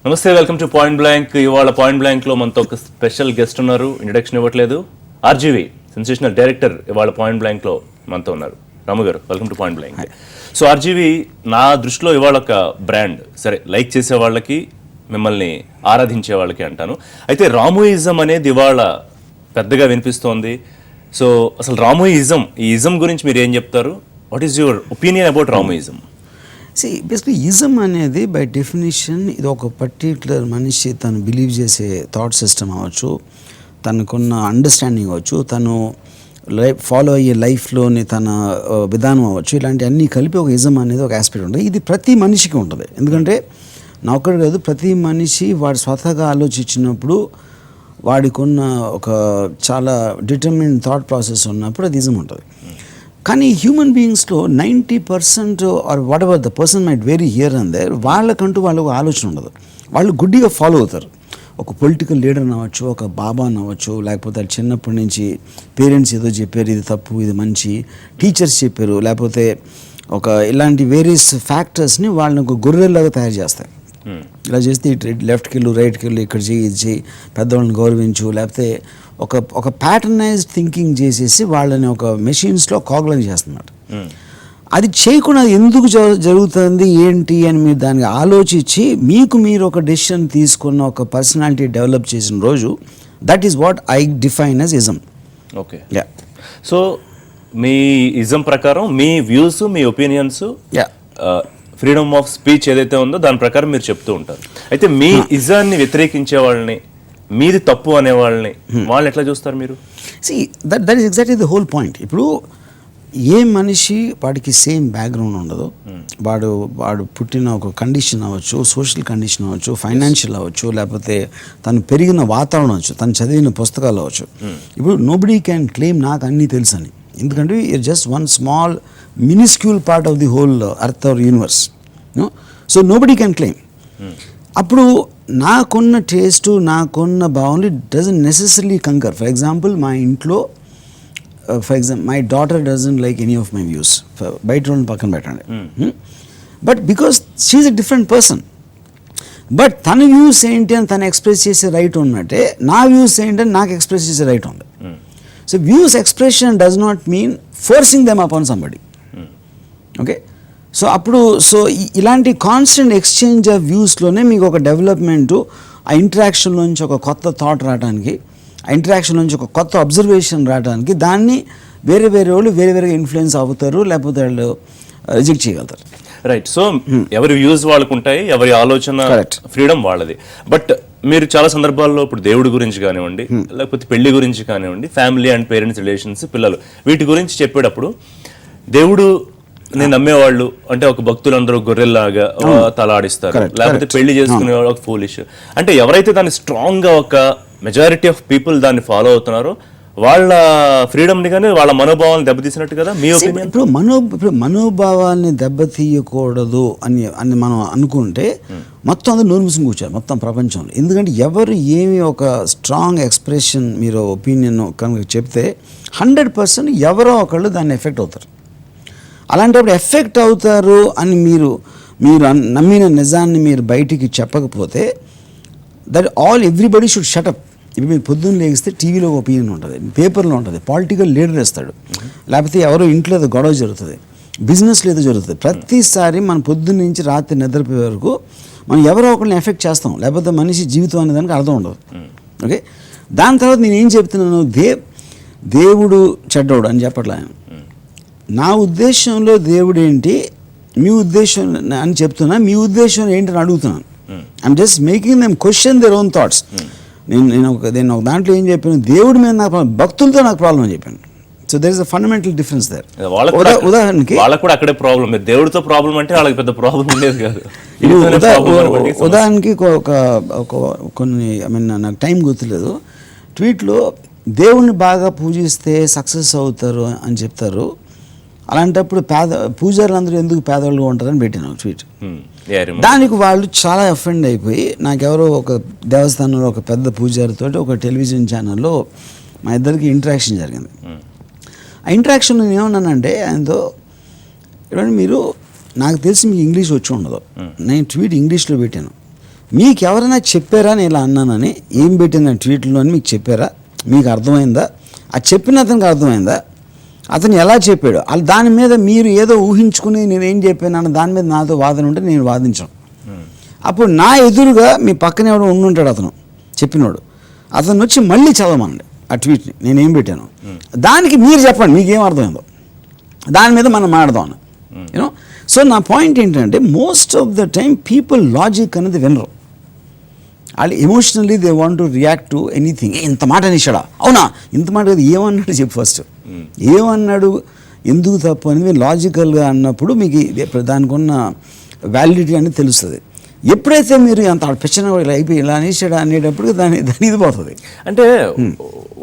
నమస్తే, welcome to point blank. ఇవాళ point blank లో మనతో ఒక స్పెషల్ గెస్ట్ ఉన్నారు. ఇంట్రడక్షన్ ఇవ్వట్లేదు. ఆర్జీవి సెన్సేషనల్ డైరెక్టర్ ఇవాళ పాయింట్ బ్లాంక్ లో మనతో ఉన్నారు. రాము గారు, welcome to point blank. So RGV నా దృష్టిలో ఇవాళ ఒక బ్రాండ్. సరే, లైక్ చేసే వాళ్ళకి, మిమ్మల్ని ఆరాధించే వాళ్ళకి అంటాను. అయితే రామోయిజం అనేది ఇవాళ పెద్దగా వినిపిస్తోంది. సో అసలు రామోయిజం, ఈ ఇజం గురించి మీరు ఏం చెప్తారు? What is your opinion about రామోయిజం? Basically ism అనేది బై డెఫినేషన్ ఇది ఒక పర్టిక్యులర్ మనిషి తను బిలీవ్ చేసే థాట్ సిస్టమ్ అవ్వచ్చు, తనకున్న అండర్స్టాండింగ్ అవ్వచ్చు, తను ఫాలో అయ్యే లైఫ్లోని తన విధానం అవ్వచ్చు, ఇలాంటి అన్నీ కలిపి ఒక ఇజం అనేది ఒక ఆస్పెక్ట్ ఉంటుంది. ఇది ప్రతి మనిషికి ఉంటుంది. ఎందుకంటే నా ఒక్కడు కాదు, ప్రతి మనిషి వాడు స్వతహాగా ఆలోచించినప్పుడు వాడికి ఉన్న ఒక చాలా డిటర్మిన్ థాట్ ప్రాసెస్ ఉన్నప్పుడు అది ఇజం ఉంటుంది. కానీ హ్యూమన్ బీయింగ్స్లో 90% or whatever the person might vary here and there, వాళ్ళకంటూ వాళ్ళకు ఆలోచన ఉండదు. వాళ్ళు గుడ్డిగా ఫాలో అవుతారు. ఒక పొలిటికల్ లీడర్ అవ్వచ్చు, ఒక బాబా అవ్వచ్చు, లేకపోతే చిన్నప్పటి నుంచి పేరెంట్స్ ఏదో చెప్పారు, ఇది తప్పు, ఇది మంచి, టీచర్స్ చెప్పారు, లేకపోతే ఒక ఇలాంటి వేరియస్ ఫ్యాక్టర్స్ని వాళ్ళని ఒక గొర్రెల్లాగా తయారు చేస్తాయి. ఇలా చేస్తే ఇటు లెఫ్ట్కి వెళ్ళు, రైట్కి వెళ్ళు, ఇక్కడ చేయి, ఇది చేయి, పెద్దవాళ్ళని గౌరవించు, లేకపోతే ఒక ప్యాటర్నైజ్డ్ థింకింగ్ చేసేసి వాళ్ళని ఒక మెషిన్స్లో కాగ్లైజ్ చేస్తున్నమాట. అది చేయకుండా ఎందుకు జరుగుతుంది ఏంటి అని మీరు దానికి ఆలోచించి మీరు ఒక డెసిషన్ తీసుకున్న ఒక పర్సనాలిటీ డెవలప్ చేసిన రోజు, that is what I define as ism. Okay, yeah. So మీ ఇజం ప్రకారం మీ వ్యూస్, మీ ఒపీనియన్స్, ఫ్రీడమ్ ఆఫ్ స్పీచ్ ఏదైతే ఉందో దాని ప్రకారం మీరు చెప్తూ ఉంటారు. అయితే మీ ఇజాన్ని వ్యతిరేకించే వాళ్ళని, మీది తప్పు అనే వాళ్ళని, వాళ్ళు ఎట్లా చూస్తారు మీరు? That is exactly the whole point. ఇప్పుడు ఏ మనిషి వాడికి సేమ్ బ్యాక్గ్రౌండ్ ఉండదు. వాడు పుట్టిన ఒక కండిషన్ అవ్వచ్చు, సోషల్ కండిషన్ అవ్వచ్చు, ఫైనాన్షియల్ అవ్వచ్చు, లేకపోతే తను పెరిగిన వాతావరణం అవ్వచ్చు, తను చదివిన పుస్తకాలు అవ్వచ్చు. ఇప్పుడు నోబడీ క్యాన్ క్లెయిమ్ నాకు అన్నీ తెలుసు అని. ఎందుకంటే it just one small miniscule part of the whole earth or universe. So nobody can claim. అప్పుడు నాకున్న టేస్టు, నాకున్న భావనలు it doesn't necessary concur. For example మా ఇంట్లో my daughter doesn't like any of my views. బయట వాళ్ళని పక్కన పెట్టండి. But because she's a different person. But తన వ్యూస్ ఏంటి అని తను ఎక్స్ప్రెస్ చేసే రైట్ ఉన్నట్టే నా వ్యూస్ ఏంటి అని నాకు ఎక్స్ప్రెస్ చేసే రైట్ ఉంది. So views expression does not mean forcing them upon somebody. Okay, so అప్పుడు ఇలాంటి కాన్స్టెంట్ ఎక్స్చేంజ్ ఆఫ్ వ్యూస్లోనే మీకు ఒక డెవలప్మెంటు, ఆ ఇంటరాక్షన్లోంచి ఒక కొత్త థాట్ రావడానికి, ఆ ఇంటరాక్షన్ నుంచి ఒక కొత్త అబ్జర్వేషన్ రావడానికి, దాన్ని వేరే వాళ్ళు వేరేగా ఇన్ఫ్లుయెన్స్ అవుతారు, లేకపోతే వాళ్ళు రిజెక్ట్ చేయగలుగుతారు. రైట్. సో ఎవరి వ్యూస్ వాళ్ళకు ఉంటాయి, ఎవరి ఆలోచన ఫ్రీడమ్ వాళ్ళది. బట్ మీరు చాలా సందర్భాల్లో ఇప్పుడు దేవుడి గురించి కానివ్వండి, లేకపోతే పెళ్లి గురించి కానివ్వండి, ఫ్యామిలీ అండ్ పేరెంట్స్ రిలేషన్స్, పిల్లలు, వీటి గురించి చెప్పేటప్పుడు దేవుడు నేను నమ్మేవాళ్ళు అంటే ఒక భక్తులందరూ గొర్రెల్లాగా తలాడిస్తారు, లేకపోతే పెళ్లి చేసుకునే వాళ్ళు ఒక ఫూలిష్. అంటే ఎవరైతే దాన్ని స్ట్రాంగ్ గా ఒక మెజారిటీ ఆఫ్ పీపుల్ దాన్ని ఫాలో అవుతున్నారో వాళ్ళ ఫ్రీడమ్ ని కానీ వాళ్ళ మనోభావాలను దెబ్బతీసినట్టు కదా మీ ఒపీనియన్? ఇప్పుడు మనోభావాల్ని దెబ్బతీయకూడదు అని మనం అనుకుంటే మొత్తం అందరూ నోరు మూసుకుని కూర్చోరు మొత్తం ప్రపంచంలో. ఎందుకంటే ఎవరు ఏమి ఒక స్ట్రాంగ్ ఎక్స్ప్రెషన్ మీరు ఒపీనియన్ కనుక చెప్తే 100% ఎవరో ఒకళ్ళు దాన్ని ఎఫెక్ట్ అవుతారు. అలాంటప్పుడు ఎఫెక్ట్ అవుతారు అని మీరు నమ్మిన నిజాన్ని మీరు బయటికి చెప్పకపోతే దట్ ఎవ్రీబడి షుడ్ షటప్. ఇప్పుడు మీరు పొద్దున్న లేగిస్తే టీవీలో ఒపీనియన్ ఉంటుంది, పేపర్లో ఉంటుంది, పొలిటికల్ లీడర్ ఇస్తాడు, లేకపోతే ఎవరో ఇంట్లో ఏదో గొడవ జరుగుతుంది, బిజినెస్లో ఏదో జరుగుతుంది. ప్రతిసారి మన పొద్దున్న నుంచి రాత్రి నిద్రపోయే వరకు మనం ఎవరో ఒకరిని ఎఫెక్ట్ చేస్తాం, లేకపోతే మనిషి జీవితం అనే దానికి అర్థం ఉండదు. ఓకే, దాని తర్వాత నేను ఏం చెప్తున్నాను, దేవుడు చెడ్డోడు అని చెప్పట్లే. నా ఉద్దేశంలో దేవుడు ఏంటి, మీ ఉద్దేశం అని చెప్తున్నా, మీ ఉద్దేశం ఏంటని అడుగుతున్నాను. I'm just making them question their own thoughts. నేను ఒక దాంట్లో ఏం చెప్పాను, దేవుడి మీద నాకు ప్రాబ్లం, భక్తులతో నాకు ప్రాబ్లం అని చెప్పాను. So there is a fundamental difference there. ఉదాహరణకి వాళ్ళకు కూడా అక్కడే ప్రాబ్లం, దేవుడితో ప్రాబ్లం అంటే వాళ్ళకి పెద్ద ప్రాబ్లం ఉండేది కాదు. ఉదాహరణకి కొన్ని నాకు టైం గుర్తులేదు, ట్వీట్లో దేవుణ్ణి బాగా పూజిస్తే సక్సెస్ అవుతారు అని చెప్తారు, అలాంటప్పుడు పూజారులందరూ ఎందుకు పేదవాళ్ళుగా ఉంటారని పెట్టాను ట్వీట్. దానికి వాళ్ళు చాలా అఫెండ్ అయిపోయి నాకెవరో ఒక దేవస్థానంలో ఒక పెద్ద పూజారితో ఒక టెలివిజన్ ఛానల్లో మా ఇద్దరికి ఇంటరాక్షన్ జరిగింది. ఆ ఇంటరాక్షన్ నేను ఏమన్నానంటే ఆయనతో, మీరు నాకు తెలిసి మీకు ఇంగ్లీష్ వచ్చి ఉండదు, నేను ట్వీట్ ఇంగ్లీష్లో పెట్టాను, మీకు ఎవరైనా చెప్పారా నేను ఇలా అన్నానని, ఏం పెట్టిన ట్వీట్లో అని మీకు చెప్పారా? మీకు అర్థమైందా? అది చెప్పిన అతనికి అర్థమైందా? అతను ఎలా చెప్పాడు? అలా దాని మీద మీరు ఏదో ఊహించుకుని నేనేం చెప్పాను అన్న దాని మీద నాతో వాదన ఉంటే నేను వాదించను. అప్పుడు నా ఎదురుగా మీ పక్కన ఎవడో ఉండుంటాడు అతను చెప్పినోడు, అతను వచ్చి మళ్ళీ చదవమనండి ఆ ట్వీట్ని నేనేం పెట్టాను, దానికి మీరు చెప్పండి మీకేం అర్థమైందో, దాని మీద మనం మాట్లాడదాం యూనో. సో నా పాయింట్ ఏంటంటే most of the time people logic అనేది వినరు. వాళ్ళు emotionally they want to react to anything. ఇంత మాట అనేసాడా, అవునా ఇంత మాట కదా, ఏమన్నాడు చెప్పు ఫస్ట్, ఏమన్నాడు, ఎందుకు తప్పు అనేది లాజికల్గా అన్నప్పుడు మీకు దానికి ఉన్న వ్యాలిడిటీ అనేది తెలుస్తుంది. ఎప్పుడైతే మీరు అంత పెచ్చన అయిపోయి ఇలా అనేసాడా అనేటప్పుడు దాని ఇది పోతుంది. అంటే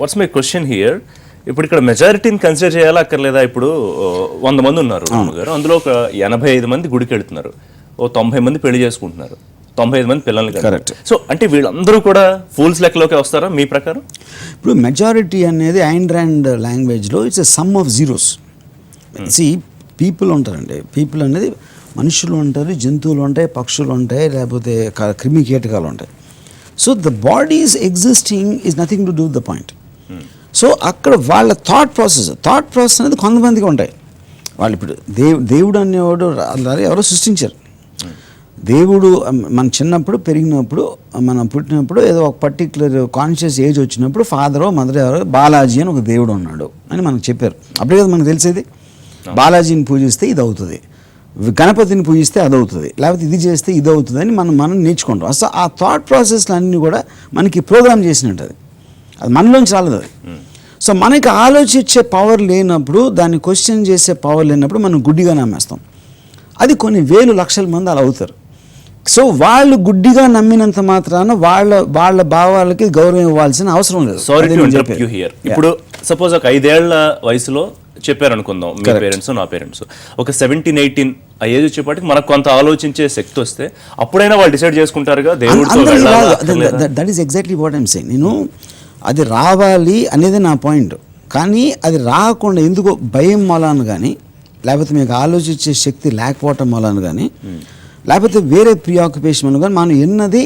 వాట్స్ మై క్వశ్చన్ హియర్, ఇప్పుడు ఇక్కడ మెజారిటీని కన్సిడర్ చేయాలా అక్కర్లేదా? ఇప్పుడు 100 మంది ఉన్నారు గారు, అందులో ఒక 85 మంది గుడికి వెళ్తున్నారు, ఓ 90 మంది పెళ్లి చేసుకుంటున్నారు, 95 మంది పిల్లల్ని. కరెక్ట్. సో అంటే వీళ్ళందరూ కూడా ఫూల్స్ లెక్కలోకి వస్తారా మీ ప్రకారం? ఇప్పుడు మెజారిటీ అనేది ఐన్ ర్యాండ్ లాంగ్వేజ్లో it's a some of zeros. See people ఉంటారండి, పీపుల్ అనేది మనుషులు ఉంటారు, జంతువులు ఉంటాయి, పక్షులు ఉంటాయి, లేకపోతే క్రిమి కీటకాలు ఉంటాయి. So the body is existing is nothing to do the point. So అక్కడ వాళ్ళ థాట్ ప్రాసెస్ అనేది కొంతమందికి ఉంటాయి. వాళ్ళు ఇప్పుడు దేవుడు అనేవాడు ఎవరో సృష్టించారు. దేవుడు మన చిన్నప్పుడు పెరిగినప్పుడు మనం పుట్టినప్పుడు ఏదో ఒక పర్టికులర్ కాన్షియస్ ఏజ్ వచ్చినప్పుడు ఫాదరో మదర్ ఎవరో బాలాజీ అని ఒక దేవుడు ఉన్నాడు అని మనకు చెప్పారు. అప్పుడే కదా మనకు తెలిసేది, బాలాజీని పూజిస్తే ఇది అవుతుంది, గణపతిని పూజిస్తే అది అవుతుంది, లేకపోతే ఇది చేస్తే ఇది అవుతుంది అని మనం నేర్చుకుంటాం. అసలు ఆ థాట్ ప్రాసెస్లు అన్నీ కూడా మనకి ప్రోగ్రామ్ చేసినట్టు, అది మనలోంచి రాలేదు అది. సో మనకి ఆలోచించే పవర్ లేనప్పుడు, దాన్ని క్వశ్చన్ చేసే పవర్ లేనప్పుడు మనం గుడ్డిగా నమ్మేస్తాం. అది కొన్ని వేలు లక్షల మంది అలా అవుతారు. సో వాళ్ళు గుడ్డిగా నమ్మినంత మాత్రాన వాళ్ళ భావాలకి గౌరవం ఇవ్వాల్సిన అవసరం లేదు. Sorry to interrupt you here. ఇప్పుడు సపోజ్ ఒక 5 ఏళ్ల వయసులో చెప్పారనుకుందాం మీ పేరెంట్స్ నా పేరెంట్స్, ఒక 17-18 ఆ ఏజ్ వచ్చేపాటికి మనకు కొంత ఆలోచించే శక్తి వస్తే అప్పుడైనా వాళ్ళు డిసైడ్ చేసుకుంటారుగా దేవుడితో వెళ్ళాలి. That is exactly what I'm saying. నేను అది రావాలి అనేది నా పాయింట్. కానీ అది రాకుండా ఎందుకో భయం మూలాన కానీ, లేకపోతే మీకు ఆలోచించే శక్తి లేకపోవటం మూలాన కానీ, లేకపోతే వేరే ప్రియాక్యుపేషన్ కానీ మనం ఎన్నది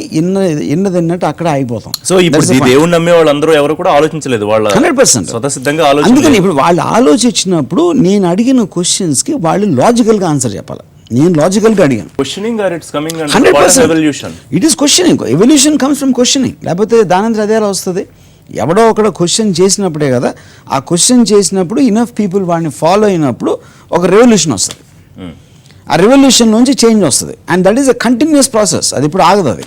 అక్కడ ఆగిపోతాం. సో ఇప్పుడు దేవుడు నమ్మే వాళ్ళందరూ ఎవరు కూడా ఆలోచించలేదు, వాళ్ళ 100% స్వతసిద్ధంగా అందుకని ఇప్పుడు వాళ్ళు ఆలోచించినప్పుడు నేను అడిగిన క్వశ్చన్స్కి వాళ్ళు లాజికల్గా ఆన్సర్ చెప్పాలి. నేను లాజికల్గా అడిగాను. Questioning or it's coming and 100% evolution. It is questioning. Evolution comes from questioning. లేకపోతే దానంతరం అదే వస్తుంది. ఎవడో ఒకడ క్వశ్చన్ చేసినప్పుడే కదా, ఆ క్వశ్చన్ చేసినప్పుడు ఇనఫ్ పీపుల్ వాడిని ఫాలో అయినప్పుడు ఒక రెవల్యూషన్ వస్తుంది. ఆ రెవల్యూషన్ నుంచి చేంజ్ వస్తుంది. And that is a continuous process. అది ఇప్పుడు ఆగదు అది.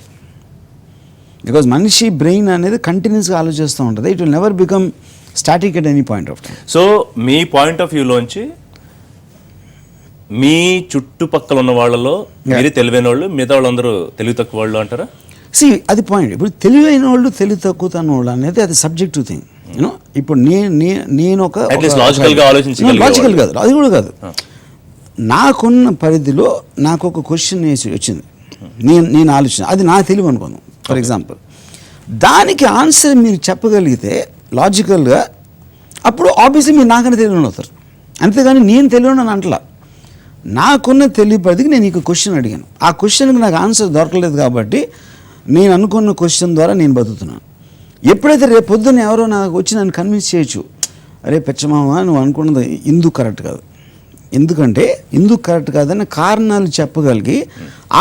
బికాజ్ మనిషి బ్రెయిన్ అనేది కంటిన్యూస్గా ఆలోచిస్తూ ఉంటుంది. It will never become static at any point of time. So మీ పాయింట్ ఆఫ్ వ్యూలోంచి మీ చుట్టుపక్కల ఉన్న వాళ్ళలో మీరు తెలివైన వాళ్ళు, మిగతా వాళ్ళందరూ తెలివి తక్కువ వాళ్ళు అంటారా? అది పాయింట్. ఇప్పుడు తెలివైన వాళ్ళు తెలివి తక్కువ వాళ్ళు అనేది అది సబ్జెక్టివ్ థింగ్. యూనో ఇప్పుడు నేను ఒక లాజికల్ కాదు, అది కూడా కాదు. నాకున్న పరిధిలో నాకు ఒక క్వశ్చన్ వచ్చింది, నేను ఆలోచన, అది నా తెలివి అనుకుందాం ఫర్ ఎగ్జాంపుల్. దానికి ఆన్సర్ మీరు చెప్పగలిగితే లాజికల్గా, అప్పుడు ఆబ్వియస్లీ మీరు నాకన్నా తెలియని అవుతారు. అంతేగాని నేను తెలియని అంటలా. నాకున్న తెలివి పరిధికి నేను ఈ క్వశ్చన్ అడిగాను. ఆ క్వశ్చన్కి నాకు ఆన్సర్ దొరకలేదు కాబట్టి నేను అనుకున్న క్వశ్చన్ ద్వారా నేను బతుకుతున్నాను. ఎప్పుడైతే రేపు పొద్దున్న ఎవరో నాకు వచ్చి నన్ను కన్విన్స్ చేయొచ్చు, అరే పెచ్చమామ నువ్వు అనుకున్నది ఇందుకు కరెక్ట్ కాదు, ఎందుకంటే ఇందుకు కరెక్ట్ కాదని కారణాలు చెప్పగలిగి,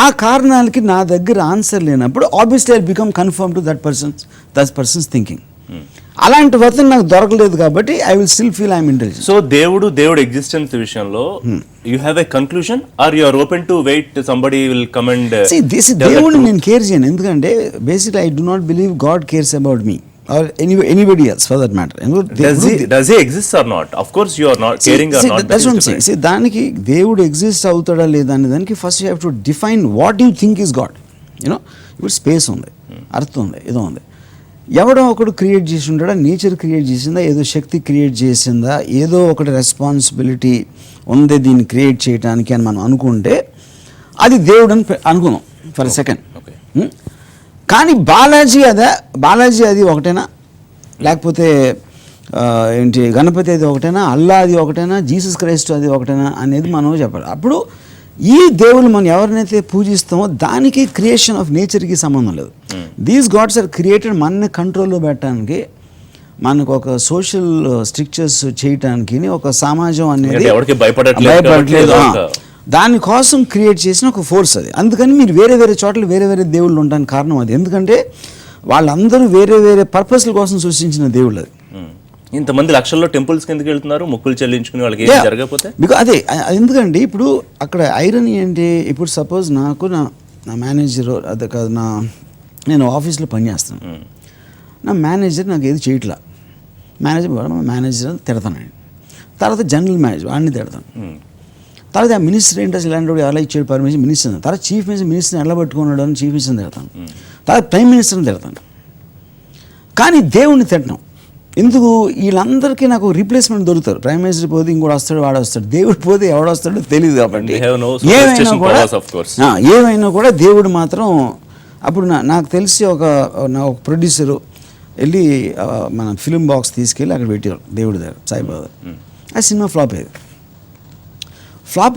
ఆ కారణాలకి నా దగ్గర ఆన్సర్ లేనప్పుడు obviously I become confirm to that person's thinking. అలాంటి వర్తన నాకు దొరకలేదు కాబట్టి I will still feel I'm intelligent. So దేవుడు ఎగ్జిస్టెన్స్ విషయంలో you have a conclusion or you are open to wait somebody will come and దేవుడు నేను కేర్ చేయను. ఎందుకంటే basically I do not believe God cares about me or anybody else for that matter. Does he exist or not? Of course you are not caring or not. That's what I'm saying. See, దానికి దేవుడు exist అవుతాడా లేదా అనే దానికి first you have to define what you think is God. You know ఇప్పుడు space ఉంది, earth ఉంది, ఏదో ఉంది. ఎవడో ఒకడు క్రియేట్ చేసి ఉంటాడా, నేచర్ క్రియేట్ చేసిందా, ఏదో శక్తి క్రియేట్ చేసిందా, ఏదో ఒకటి రెస్పాన్సిబిలిటీ ఉంది దీన్ని క్రియేట్ చేయడానికి అని మనం అనుకుంటే అది దేవుడు అని అనుకుందాం ఫర్ ఎ సెకండ్. కానీ బాలాజీ అది ఒకటేనా, లేకపోతే ఏంటి గణపతి అది ఒకటేనా, అల్లా అది ఒకటేనా, జీసస్ క్రైస్ట్ అది ఒకటేనా అనేది మనం చెప్పాలి. అప్పుడు ఈ దేవుళ్ళు మనం ఎవరినైతే పూజిస్తామో దానికి క్రియేషన్ ఆఫ్ నేచర్కి సంబంధం లేదు. దీస్ గాడ్స్ ఆర్ క్రియేటెడ్ మనని కంట్రోల్లో పెట్టడానికి, మనకు ఒక సోషల్ స్ట్రిక్చర్స్ చేయటానికి, ఒక సమాజం అనేది భయపడట్లేదు దానికోసం క్రియేట్ చేసిన ఒక ఫోర్స్ అది. అందుకని మీరు వేరే వేరే చోట్ల వేరే వేరే దేవుళ్ళు ఉండడానికి కారణం అది. ఎందుకంటే వాళ్ళందరూ వేరే వేరే పర్పస్ల కోసం సృష్టించిన దేవుళ్ళు అది. ఇంతమంది లక్షల్లో టెంపుల్స్ కిందకి వెళ్తున్నారు, మొక్కులు చెల్లించుకుని వాళ్ళకి ఏం జరగకపోతే మీకు అదే ఎందుకండి ఇప్పుడు అక్కడ ఐరన్ ఏంటి, ఇప్పుడు సపోజ్ నాకు నా మేనేజర్ అదే కాదు నేను ఆఫీస్లో పనిచేస్తాను, నా మేనేజర్ నాకు ఏది చేయట్లా, మేనేజర్ తిడతానండి, తర్వాత జనరల్ మేనేజర్ వాడిని తిడతాను, తర్వాత ఆ మినిస్టర్ ఏంటి అసలు ఇలాంటి ఎలా ఇచ్చాడు పర్మిషన్ మినిస్టర్, తర్వాత చీఫ్ మినిస్టర్ని ఎలా పట్టుకున్నాడు అని చీఫ్ మినిస్టర్ని తిడతాను, తర్వాత ప్రైమ్ మినిస్టర్ని తిడతాను. కానీ దేవుణ్ణి తిట్టడం ఎందుకు? వీళ్ళందరికీ నాకు రీప్లేస్మెంట్ దొరుకుతారు. ప్రైమ్ మినిస్టర్ పోతే ఇంకోటి వస్తాడు, వాడు వస్తాడు, దేవుడు పోతే ఎవడు వస్తాడో తెలియదు. కాబట్టి ఏమైనా కూడా దేవుడు మాత్రం అప్పుడు నాకు తెలిసి ఒక ప్రొడ్యూసరు వెళ్ళి మన ఫిలిం బాక్స్ తీసుకెళ్ళి అక్కడ పెట్టారు దేవుడి దగ్గర సాయిబాబా. ఆ సినిమా ఫ్లాప్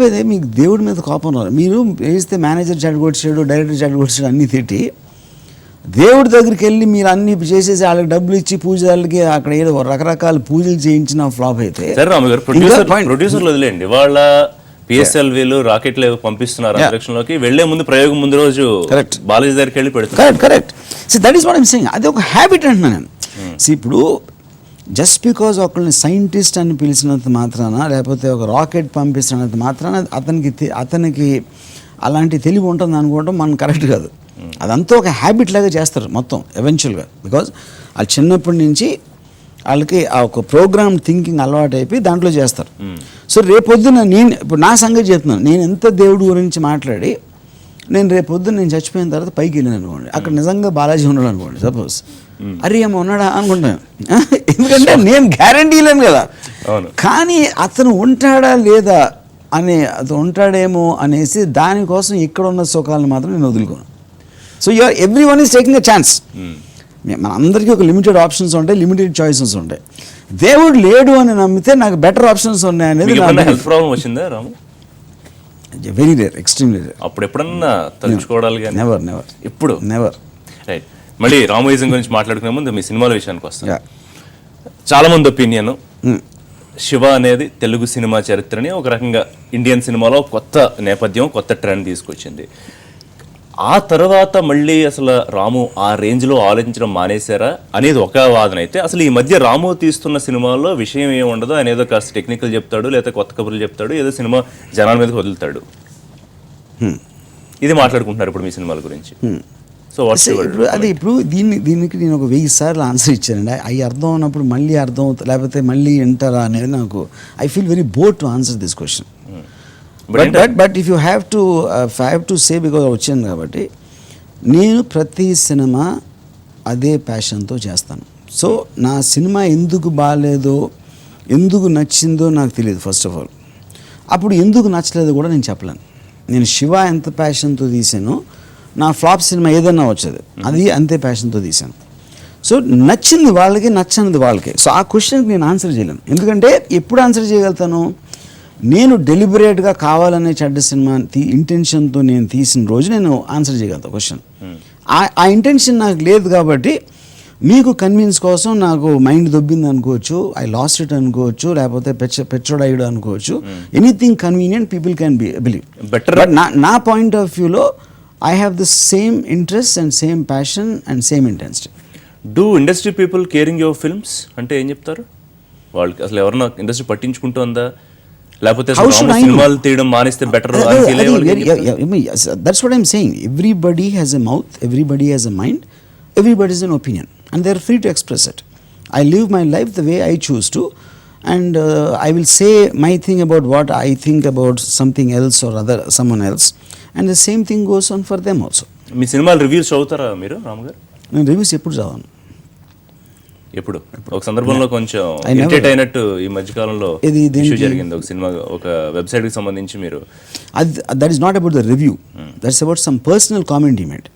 అయితే మీకు దేవుడి మీద కోపం రాదు. మీరు వేస్తే మేనేజర్ చెడగొచ్చాడు, డైరెక్టర్ చెడగొచ్చాడు అన్నీ తిట్టి దేవుడి దగ్గరికి వెళ్ళి మీరు అన్ని చేసేసి వాళ్ళకి డబ్బులు ఇచ్చి పూజలకి అక్కడ ఏదో రకరకాల పూజలు చేయించిన ఫ్లాప్ అయితే ప్రొడ్యూసర్లు వదిలేండి, వాళ్ళ పిఎస్ఎల్వీలు రాకెట్లు పంపిస్తున్నారు అంతరిక్షంలోకి, వెళ్లే ముందు ప్రయోగం ముందు రోజు బాలాజీ దగ్గరికి వెళ్ళి పెడుతున్నారు. Correct. So that is what I'm saying. అది ఒక హ్యాబిట్ అంటున్నాను నేను. ఇప్పుడు జస్ట్ బికాజ్ ఒకళ్ళని సైంటిస్ట్ అని పిలిచినంత మాత్రాన, లేకపోతే ఒక రాకెట్ పంపిస్తున్నంత మాత్రాన అతనికి అలాంటి తెలివి ఉంటుంది అనుకోవడం మనం కరెక్ట్ కాదు. అదంతా ఒక హ్యాబిట్ లాగా చేస్తారు మొత్తం ఎవెన్చువల్గా. బికాజ్ వాళ్ళు చిన్నప్పటి నుంచి వాళ్ళకి ఆ ఒక ప్రోగ్రామ్ థింకింగ్ అలవాటు అయిపోయి దాంట్లో చేస్తారు. సో రేపొద్దున ఇప్పుడు నా సంగతి చెప్తున్నాను, నేను ఎంత దేవుడి గురించి మాట్లాడి నేను రేపొద్దున నేను చచ్చిపోయిన తర్వాత పైకి వెళ్ళాను అనుకోండి, అక్కడ నిజంగా బాలాజీ ఉన్నాడు అనుకోండి సపోజ్, అరే ఏమో ఉన్నాడా అనుకుంటాను. ఎందుకంటే నేను గ్యారంటీ లేను కదా. కానీ అతను ఉంటాడా లేదా అతను ఉంటాడేమో అనేసి దానికోసం ఇక్కడ ఉన్న సుఖాలను మాత్రం నేను వదులుకోను. So everyone is taking a chance. మన అందరికీ ఒక లిమిటెడ్ ఆప్షన్స్ ఉంటాయి, లిమిటెడ్ చాయిసెస్ ఉంటాయి. దేవుడు లేడు అని నమ్మితే నాకు బెటర్ ఆప్షన్స్ ఉన్నాయి అనేది. హెల్త్ ప్రాబ్లం వచ్చిందా Ramu? Very rare, extremely rare. అప్పుడు ఎప్పుడన్నా తలుచుకోవడాలి? నెవర్. ఇప్పుడు నెవర్. రైట్. మళ్ళీ రామోయిజం గురించి మాట్లాడుకునే ముందు మీ సినిమాల విషయానికి వస్తాను. చాలా మంది ఒపీనియన్ శివ అనేది తెలుగు సినిమా చరిత్రని ఒక రకంగా ఇండియన్ సినిమాలో కొత్త నేపథ్యం, కొత్త ట్రెండ్ తీసుకొచ్చింది. ఆ తర్వాత మళ్ళీ అసలు రాము ఆ రేంజ్లో ఆలోచించడం మానేశారా అనేది ఒక వాదన అయితే, అసలు ఈ మధ్య రాము తీస్తున్న సినిమాల్లో విషయం ఏమి ఉండదు, ఆయన ఏదో కాస్త టెక్నికల్ చెప్తాడు, లేదా కొత్త కబుర్లు చెప్తాడు, ఏదో సినిమా జనాల మీదకి వదులుతాడు, ఇది మాట్లాడుకుంటున్నారు ఇప్పుడు మీ సినిమాల గురించి. సో ఇప్పుడు దీనికి నేను ఒక 1000 సార్లు ఆన్సర్ ఇచ్చానండి. అవి అర్థం ఉన్నప్పుడు మళ్ళీ అర్థం అవుతుంది, లేకపోతే మళ్ళీ వింటారా అనేది నాకు I feel very board to answer this question. But if you have to say, because వచ్చాను కాబట్టి, నేను ప్రతి సినిమా అదే ప్యాషన్తో చేస్తాను. సో నా సినిమా ఎందుకు బాగాలేదో, ఎందుకు నచ్చిందో నాకు తెలియదు ఫస్ట్ ఆఫ్ ఆల్. అప్పుడు ఎందుకు నచ్చలేదో కూడా నేను చెప్పలేను. నేను శివ ఎంత ప్యాషన్తో తీసానో నా ఫ్లాప్ సినిమా ఏదన్నా వచ్చేది అది అంతే ప్యాషన్తో తీశాను. సో నచ్చింది వాళ్ళకి, నచ్చనిది వాళ్ళకి. సో ఆ క్వశ్చన్కి నేను ఆన్సర్ చేయలేను. ఎందుకంటే ఎప్పుడు ఆన్సర్ చేయగలుగుతాను? నేను డెలిబరేట్గా కావాలనే చెడ్డ సినిమా ఇంటెన్షన్తో నేను తీసిన రోజు నేను ఆన్సర్ చేయగలుగుతాను క్వశ్చన్. ఆ ఇంటెన్షన్ నాకు లేదు కాబట్టి మీకు కన్విన్స్ కోసం నాకు మైండ్ దొబ్బింది అనుకోవచ్చు, ఐ లాస్ట్ ఇట్ అనుకోవచ్చు, లేకపోతే పెట్రోడైడ్ అనుకోవచ్చు. Anything convenient people can believe. But నా పాయింట్ ఆఫ్ వ్యూలో I have the same interest and same passion and same intensity. Do industry people caring your films అంటే ఏం చెప్తారు? వాళ్ళకి అసలు ఎవరన్నా ఇండస్ట్రీ పట్టించుకుంటుందా, లేకపోతే సినిమాలు తీయడం మానేస్తే better? That's what I'm saying. Everybody has a mouth, everybody has a mind, everybody has an opinion and they are free to express it. I live my life the way I choose to, and I will say my thing about what I think about something else or someone else, and the same thing goes on for them also. మీ సినిమాల reviews చదువుతారా మీరు రామ్ గారు? నేను reviews ఎప్పుడు చదవను. ఎప్పుడు ఒక సందర్భంలో కొంచెం ఇరిటేట్ అయినట్టు ఈ మధ్యకాలంలో ఇష్యూ జరిగింది ఒక సినిమా, ఒక వెబ్సైట్కి సంబంధించి మీరు. That is not about the review, that's about some personal comment he made.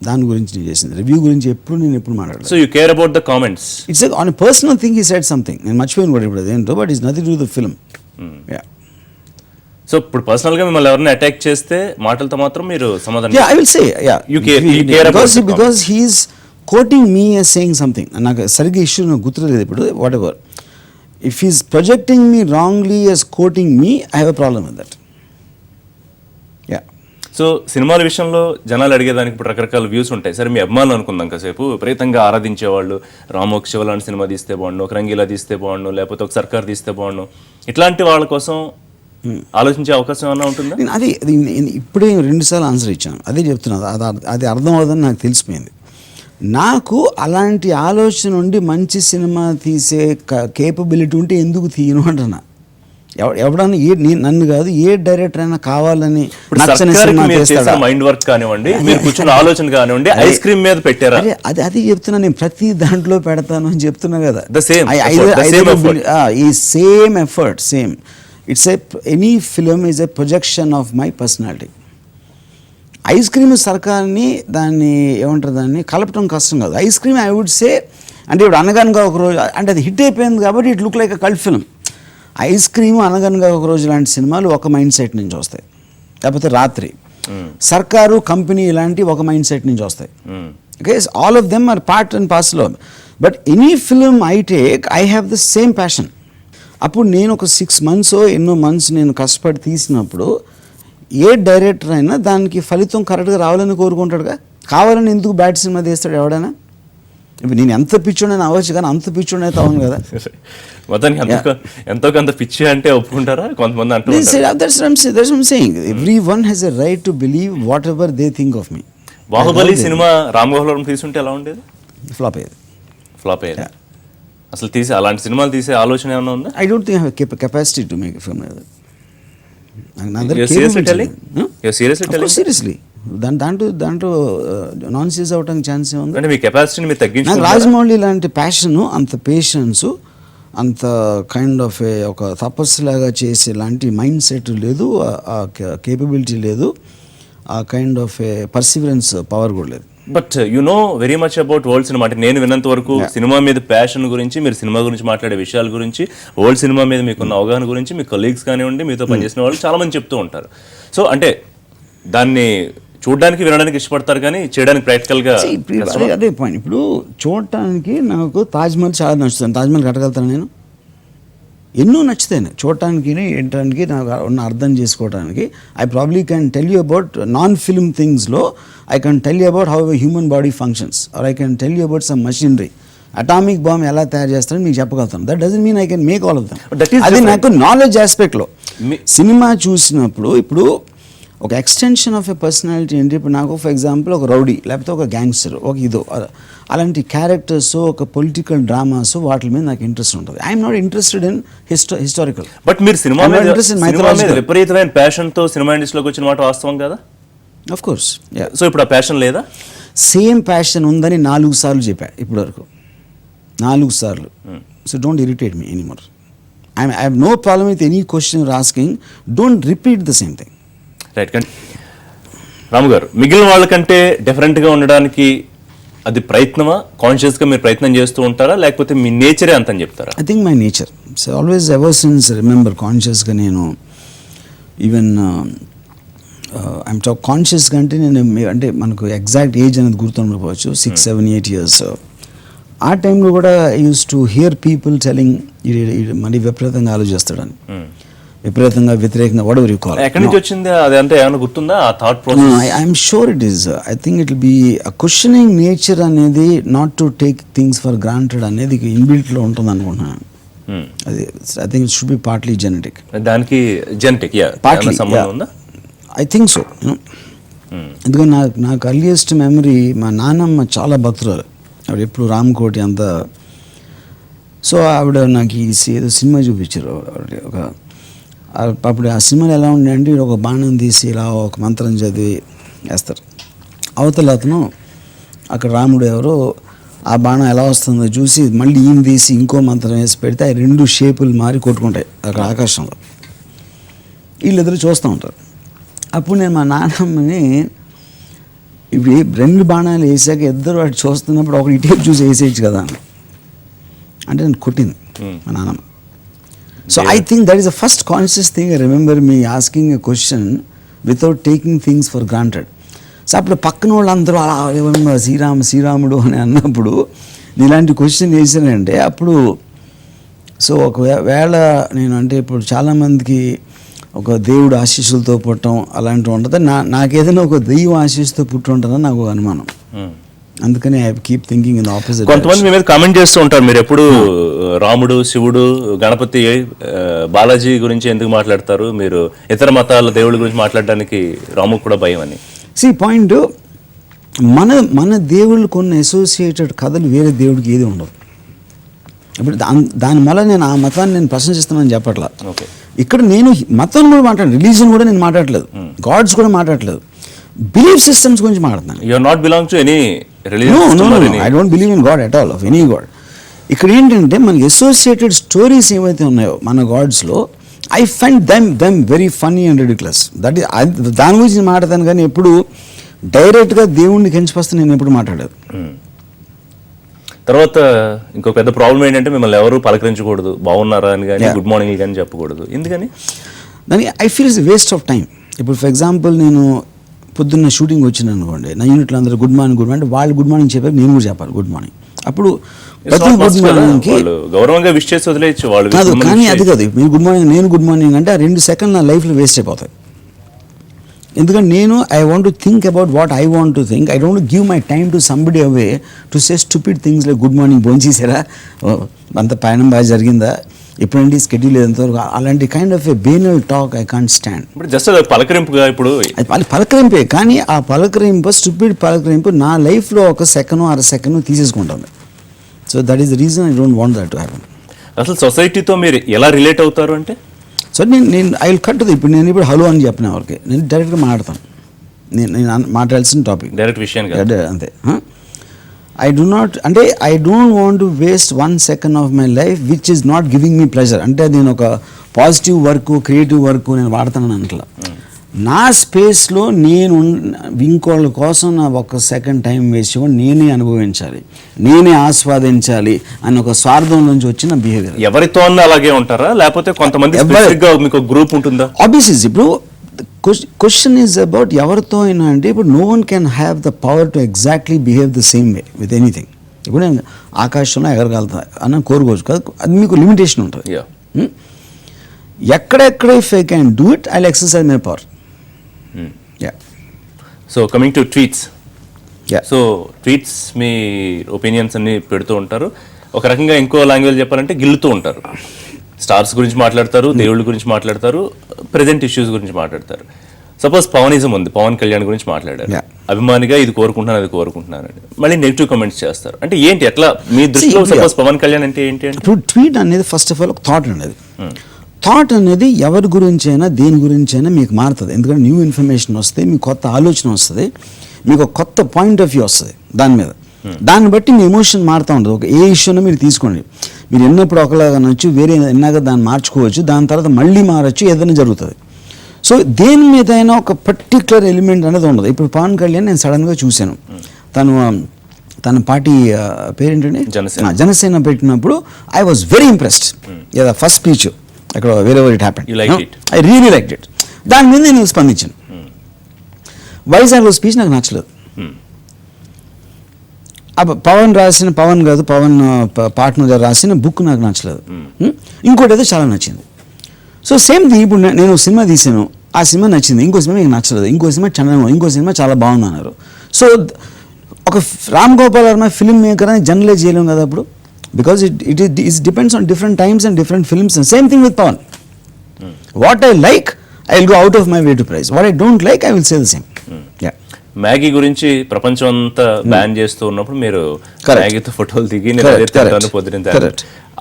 దాని గురించి నేను చేసింది. రివ్యూ గురించి నేను ఎప్పుడు మాట్లాడలేదు. So you care about the comments? It's on a personal thing. He said something, నేను మర్చిపోయాను కూడా ఇప్పుడు అదేంటో, but is nothing to do with the film. So ఇప్పుడు పర్సనల్ గా మిమ్మల్ని ఎవరైనా అటాక్ చేస్తే మాటలతో మాత్రం మీరు సమాధానం Yeah, I will say, yeah. You care about the because he's quoting me as saying something. నాకు సరిగ్గా ఇష్యూ నాకు గుర్తులేదు ఇప్పుడు, what ever. If he's projecting me wrongly as quoting me, I have a problem with that. Yeah. So సినిమాల విషయంలో జనాలు అడిగేదానికి ఇప్పుడు రకరకాల వ్యూస్ ఉంటాయి. సరే మీ అభిమానులు అనుకుందాం కాసేపు, విపరీతంగా ఆరాధించేవాళ్ళు రామోక్ శివ లాంటి సినిమా తీస్తే బాగుండు, ఒక రంగీలా తీస్తే బాగుండు, లేకపోతే ఒక సర్కార్ తీస్తే బాగుండు, ఇట్లాంటి వాళ్ళ కోసం ఆలోచించే అవకాశం ఏమైనా ఉంటుందా? నేను అది ఇప్పుడే 2 సార్లు ఆన్సర్ ఇచ్చాను, అదే చెప్తున్నాను. అది అర్థం అవుతుందని నాకు తెలిసిపోయింది. నాకు అలాంటి ఆలోచన ఉండి మంచి సినిమా తీసే కేపబిలిటీ ఉంటే ఎందుకు తీయను అంటున్నా. ఎవడన్నా నన్ను కాదు, ఏ డైరెక్టర్ అయినా కావాలని నచ్చని సినిమా చేస్తాడా? మైండ్ వర్క్ కానివ్వండి, మీరు కూర్చున్న ఆలోచన కానివ్వండి, ఐస్ క్రీమ్ మీద పెట్టారా? అది చెప్తున్నా, నేను ప్రతి దాంట్లో పెడతాను అని చెప్తున్నా కదా. ఈ same effort, same. It's any film is a projection of my personality. Ice cream సర్కార్ని దాన్ని ఏమంటారు, దాన్ని కలపటం కష్టం కాదు. Ice cream I would say, అంటే ఇప్పుడు అనగనగా ఒక రోజు అంటే అది హిట్ అయిపోయింది కాబట్టి it look like a cult film. Ice cream, అనగనగా ఒక రోజు లాంటి సినిమాలు ఒక మైండ్ సెట్ నుంచి వస్తాయి, లేకపోతే రాత్రి. సర్కారు, కంపెనీ ఇలాంటి ఒక మైండ్ సెట్ నుంచి వస్తాయి. Okay, all of them are part and parcel of. But any film I take, I have the same passion. అప్పుడు నేను ఒక 6 months ఎన్నో months నేను కష్టపడి తీసినప్పుడు ఏ డైరెక్టర్ అయినా దానికి ఫలితం కరెక్ట్గా రావాలని కోరుకుంటాడుగా. కావాలని ఎందుకు బ్యాడ్ సినిమా తీస్తాడు ఎవడైనా? ఇప్పుడు నేను ఎంత పిచ్చోడైనా అవ్వచ్చు, కానీ అంత పిచ్చోడు అయితే అవును కదా. మొత్తానికి ఎంతో కొంత పిచ్చి అంటే ఒప్పుకుంటారా కొంతమంది అంటూ? Everyone has a right to believe whatever they think of me. Baahubali సినిమా రామ్ గోపాల్ వర్మ తీసుంటే ఎలా ఉండేది? ఫ్లాప్ అయ్యేది. అసలు అలాంటి సినిమాలు తీసే ఆలోచన ఏమైనా ఉందా? I don't think I have capacity to make a film like that. Seriously దాంట్లో నాన్ సీరియస్ అవడానికి ఛాన్స్ ఏముంది? అంటే మీ కెపాసిటీని మీరు తగ్గించుకుంటారా? నాకు రాజమౌళి లాంటి ప్యాషను, అంత పేషెన్సు, అంత కైండ్ ఆఫ్ ఒక తపస్సులాగా చేసే లాంటి మైండ్ సెట్ లేదు, ఆ కేపబిలిటీ లేదు, ఆ కైండ్ ఆఫ్ పర్సివరెన్స్ పవర్ కూడా లేదు. But you know very much about world cinema. అంటే నేను విన్నంత వరకు సినిమా మీద ప్యాషన్ గురించి, మీరు సినిమా గురించి మాట్లాడే విషయాల గురించి, వరల్డ్ సినిమా మీద మీకున్న అవగాహన గురించి మీ కొలీగ్స్ కానివ్వండి, మీతో పనిచేసిన వాళ్ళు చాలా మంది చెప్తూ ఉంటారు. సో అంటే దాన్ని చూడడానికి, వినడానికి ఇష్టపడతారు, కానీ చేయడానికి ప్రాక్టికల్గా అదే పాయింట్. ఇప్పుడు చూడటానికి నాకు తాజ్మహల్ చాలా నచ్చుతుంది. తాజ్మహల్ కట్టగలుగుతాను నేను, ఎన్నో నచ్చుతాయి చూడటానికి, ఏంటానికి, నాకు ఉన్న అర్థం చేసుకోవడానికి. I probably can tell you about non film థింగ్స్లో. I can tell you about how a human body functions, or I can tell you about some machinery. Atomic bomb ఎలా తయారు చేస్తారని మీకు చెప్పగలుగుతాను. That doesn't mean I can make all of them. అది నాకు knowledge ఆస్పెక్ట్లో. Cinema చూసినప్పుడు ఇప్పుడు ఒక ఎక్స్టెన్షన్ ఆఫ్ ఎ పర్సనాలిటీ ఏంటి, ఇప్పుడు నాకు ఫర్ ఎగ్జాంపుల్ ఒక రౌడీ, లేకపోతే ఒక గ్యాంగ్స్టర్, ఒక ఇదో అలాంటి క్యారెక్టర్స్, ఒక పొలిటికల్ డ్రామాస్, వాటి మీద నాకు ఇంట్రెస్ట్ ఉంటుంది. I'm not interested in historical. But మీరు సినిమా విపరీతమైన ప్యాషన్తో సినిమా ఇండస్ట్రీలోకి వచ్చిన మాట వాస్తవం కదా? Of course. సో ఇప్పుడు ఆ ప్యాషన్ లేదా? సేమ్ ప్యాషన్ ఉందని 4 సార్లు చెప్పా ఇప్పటి వరకు, 4 సార్లు. So don't irritate me anymore. I have no problem with any question you're asking. Don't repeat the same thing. Right. కానీ రాము గారు, మిగిలిన వాళ్ళకంటే డిఫరెంట్గా ఉండడానికి అది ప్రయత్నమా? కాన్షియస్గా మీరు ప్రయత్నం చేస్తూ ఉంటారా, లేకపోతే మీ నేచరే అంతని చెప్తారా? I think my nature. So always ever since remember కాన్షియస్గా నేను ఈవెన్ ఐఎమ్ టాక్ కాన్షియస్గా అంటే నేను, అంటే మనకు ఎగ్జాక్ట్ ఏజ్ అనేది గుర్తుండకపోవచ్చు, 6, 7, 8 years. ఆ టైంలో కూడా I use to hear people telling మళ్ళీ విపరీతంగా ఆలోచిస్తాడని, విపరీతంగా వ్యతిరేకంగా, వాట్ ఎవర్ యు కాల్. ఎక్కడి నుంచి వచ్చింది అదంటే ఏమైనా గుర్తుందా ఆ thought process? I'm sure it is. I think it will be a questioning nature అనేది, not to take things for granted అనేది ఇన్బిల్ట్లో ఉంటుంది అనుకుంటున్నాను. అది I think it should be partly genetic. దానికి జెనెటిక్ పార్ట్లీ సంబంధం ఉందా? I think so. ఎందుకంటే నాకు అర్లియెస్ట్ మెమరీ, మా నాన్నమ్మ చాలా భక్తురాలు, ఆవిడ ఎప్పుడు రామకోటి అంతా. సో ఆవిడ నాకు ఏదో సినిమా చూపించారు ఒక, అప్పుడు ఆ సినిమాలు ఎలా ఉండే, ఒక బాణం తీసి ఇలా ఒక మంత్రం చదివి వేస్తారు, అవతల అతను అక్కడ రాముడు ఎవరో ఆ బాణం ఎలా వస్తుందో చూసి మళ్ళీ ఈయన తీసి ఇంకో మంత్రం వేసి పెడితే ఆ 2 షేపులు మారి కొట్టుకుంటాయి అక్కడ ఆకాశంలో. వీళ్ళిద్దరు చూస్తూ ఉంటారు. అప్పుడు నేను మా నాన్నమ్మని, ఇప్పుడు 2 బాణాలు వేసాక ఇద్దరు వాటి చూస్తున్నప్పుడు ఒకటి ఇటేపు చూసి వేసేయచ్చు కదా అని, అంటే నేను కొట్టింది మా నాన్నమ్మ. So I think that is the first conscious thing. I remember me asking a question without taking things for granted. So అప్పుడు పక్కన వాళ్ళందరూ అలా ఏమన్నా శ్రీరాముడు అని అన్నప్పుడు నేను ఇలాంటి క్వశ్చన్ వేసానంటే అప్పుడు సో ఒకవేళ నేను అంటే ఇప్పుడు చాలామందికి ఒక దేవుడు ఆశీస్సులతో పుట్టడం అలాంటివి ఉంటుంది. నాకేదైనా ఒక దైవం ఆశీస్సుతో పుట్టి ఉంటుందని నాకు ఒక అనుమానం. అందుకని I keep thinking in opposite. కొంతమంది మీ మీద కామెంట్ చేస్తూ ఉంటారు, మీరు ఎప్పుడు రాముడు, శివుడు, గణపతి, బాలాజీ గురించి ఎందుకు మాట్లాడతారు, మీరు ఇతర మతాల దేవుడి గురించి మాట్లాడడానికి రాముకు కూడా భయం అని. పాయింట్ మన దేవుళ్ళు కొన్ని అసోసియేటెడ్ కథలు వేరే దేవుడికి ఏది ఉండవు. ఇప్పుడు దానివల్ల నేను ఆ మతాన్ని నేను ప్రశంసిస్తానని చెప్పట్లా. ఇక్కడ నేను మతం కూడా మాట్లాడలేదు, రిలీజన్ కూడా నేను మాట్లాడలేదు, గాడ్స్ కూడా మాట్లాడలేదు, బిలీఫ్ సిస్టమ్స్ గురించి మాట్లాడుతున్నాను. You are not belong to any religion. I don't believe in god at all, of any god. ఇక్కడ ఏంటంటే మనకి అసోసియేటెడ్ స్టోరీస్ ఏవైతే ఉన్నాయో మన గాడ్స్లో, I find them very funny and ridiculous. That is దాని గురించి నేను మాట్లాడతాను, కానీ ఎప్పుడు డైరెక్ట్గా దేవుణ్ణి కించపరిస్తే నేను ఎప్పుడు మాట్లాడలేదు. తర్వాత ఇంకో పెద్ద ప్రాబ్లం ఏంటంటే మిమ్మల్ని ఎవరు పలకరించకూడదు, బాగున్నారా అని కానీ గుడ్ మార్నింగ్ కానీ చెప్పకూడదు. ఎందుకని? దానికి I feel it's waste of time. ఇప్పుడు ఫర్ ఎగ్జాంపుల్ నేను పొద్దున్న షూటింగ్ వచ్చిన అనుకోండి, నా యూనిట్లో అందరూ గుడ్ మార్నింగ్ అంటే వాళ్ళు గుడ్ మార్నింగ్ చెప్పారు, నేను కూడా చెప్పాలి గుడ్ మార్నింగ్. అప్పుడు ప్రతి గుడ్ మార్నింగ్కి గౌరవంగా విష్ చేసి వదిలేయచ్చు వాళ్ళు కాదు, కానీ అది కాదు. మీరు గుడ్ మార్నింగ్ నేను గుడ్ మార్నింగ్ అంటే ఆ 2 సెకండ్లు నా లైఫ్లో వేస్ట్ అయిపోతాయి. ఎందుకంటే నేను I want to think about what I want to think. I don't give my time to somebody away to say stupid things like good morning, భోంచేసారా, అంత పయనం బాగా జరిగిందా, ఎప్పుడంటే స్కెడ్యూల్ ఎంతవరకు, అలాంటి kind of a banal talk I can't stand. Just పలకరింపుగా ఇప్పుడు పలకరింపే, కానీ ఆ పలకరింపు స్టూపిడ్ పలకరింపు నా లైఫ్లో 1 సెకండ్ 1/2 సెకండ్ తీసేసుకుంటుంది. So that is the reason I don't want that to happen. అసలు సొసైటీతో మీరు ఎలా రిలేట్ అవుతారు అంటే? సో నేను ఐ విల్ కట్ ఇప్పుడు నేను ఇప్పుడు హలో అని చెప్పిన ఎవరికి నేను డైరెక్ట్గా మాట్లాడతాను. నేను మాట్లాడాల్సిన టాపిక్ డైరెక్ట్ విషయం అంతే. I don't want to waste 1 second of my life which is not giving me pleasure. అంటే నేను ఒక పాజిటివ్ వర్క్, క్రియేటివ్ వర్క్ నేను వాడతానని అంటలా. నా స్పేస్లో నేను ఇంకోళ్ళ కోసం నా 1 సెకండ్ టైం వేస్ట్ చేయకుండా నేనే అనుభవించాలి, నేనే ఆస్వాదించాలి అని ఒక స్వార్థం నుంచి వచ్చిన బిహేవియర్. ఎవరితో అలాగే ఉంటారా, లేకపోతే కొంతమంది మీకు గ్రూప్ ఉంటుందా? ఆబ్వియస్లీ ఇప్పుడు క్వశ్చన్ ఈజ్ అబౌట్ ఎవరితో అయినా అంటే ఇప్పుడు no one can have the power to exactly behave the same way with anything. ఇప్పుడు నేను ఆకాశంలో ఎగరగలుగుతా అని కోరుకోవచ్చు కదా, అది మీకు లిమిటేషన్ ఉంటుంది. ఎక్కడెక్కడ if I can do it I will exercise my power. So coming to tweets. So tweets me opinions అన్ని పెడుతూ ఉంటారు. ఒక రకంగా ఇంకో లాంగ్వేజ్ చెప్పాలంటే గిల్లుతూ ఉంటారు. స్టార్స్ గురించి మాట్లాడతారు, దేవుళ్ళ గురించి మాట్లాడతారు, ప్రెజెంట్ ఇష్యూస్ గురించి మాట్లాడతారు. సపోజ్ పవనిజం ఉంది, పవన్ కళ్యాణ్ గురించి మాట్లాడారు, అభిమానిగా ఇది కోరుకుంటున్నాను అది కోరుకుంటున్నాను అని మళ్ళీ నెగిటివ్ కామెంట్స్ చేస్తారు. అంటే ఏంటి ఎట్లా మీ దృష్టిలో సపోజ్ పవన్ కళ్యాణ్ అంటే ఏంటి అంటే? ఇప్పుడు ట్వీట్ అనేది ఫస్ట్ ఆఫ్ ఆల్ ఒక థాట్ అనేది. థాట్ అనేది ఎవరి గురించి అయినా దేని గురించి అయినా మీకు మారుతుంది. ఎందుకంటే న్యూ ఇన్ఫర్మేషన్ వస్తే మీకు కొత్త ఆలోచన వస్తుంది, మీకు ఒక కొత్త పాయింట్ ఆఫ్ వ్యూ వస్తుంది దాని మీద. దాన్ని బట్టి మీ ఎమోషన్ మారుతూ ఉంటుంది. ఒక ఏ ఇష్యూనో మీరు తీసుకోండి, మీరు ఎన్నప్పుడు ఒకలాగా నచ్చు, వేరే ఎన్నాక దాన్ని మార్చుకోవచ్చు, దాని తర్వాత మళ్ళీ మారచ్చు, ఏదైనా జరుగుతుంది. సో దేని మీద అయినా ఒక పర్టికులర్ ఎలిమెంట్ అనేది ఉండదు. ఇప్పుడు పవన్ కళ్యాణ్ నేను సడన్గా చూశాను, తన పార్టీ పేరేంటండి, జనసేన పెట్టినప్పుడు ఐ వాజ్ వెరీ ఇంప్రెస్డ్. ఏదా ఫస్ట్ స్పీచ్ అక్కడ వేరే it happened, I really liked it. దాని మీద నేను స్పందించాను. వైజాగ్లో స్పీచ్ నాకు నచ్చలేదు. పవన్ పార్ట్నర్ గారు రాసిన బుక్ నాకు నచ్చలేదు. ఇంకోటి అయితే చాలా నచ్చింది. సో సేమ్ థింగ్, ఇప్పుడు నేను సినిమా తీసాను, ఆ సినిమా నచ్చింది, ఇంకో సినిమా మీకు నచ్చలేదు, ఇంకో సినిమా చాలా బాగుంది అన్నారు. సో ఒక రామ్ గోపాల్ వర్మ ఫిల్మ్ మేకర్ అని జనరలైజ్ చేయలేము కదా అప్పుడు, because it depends on different times and different films. Same thing with Pavan. What I like I will go out of my way to praise, what I don't like I will say the same. Maggi గురించి ప్రపంచం అంతా ban చేస్తూ ఉన్నప్పుడు మీరు మ్యాగీతో ఫోటోలు దిగి పొద్దున,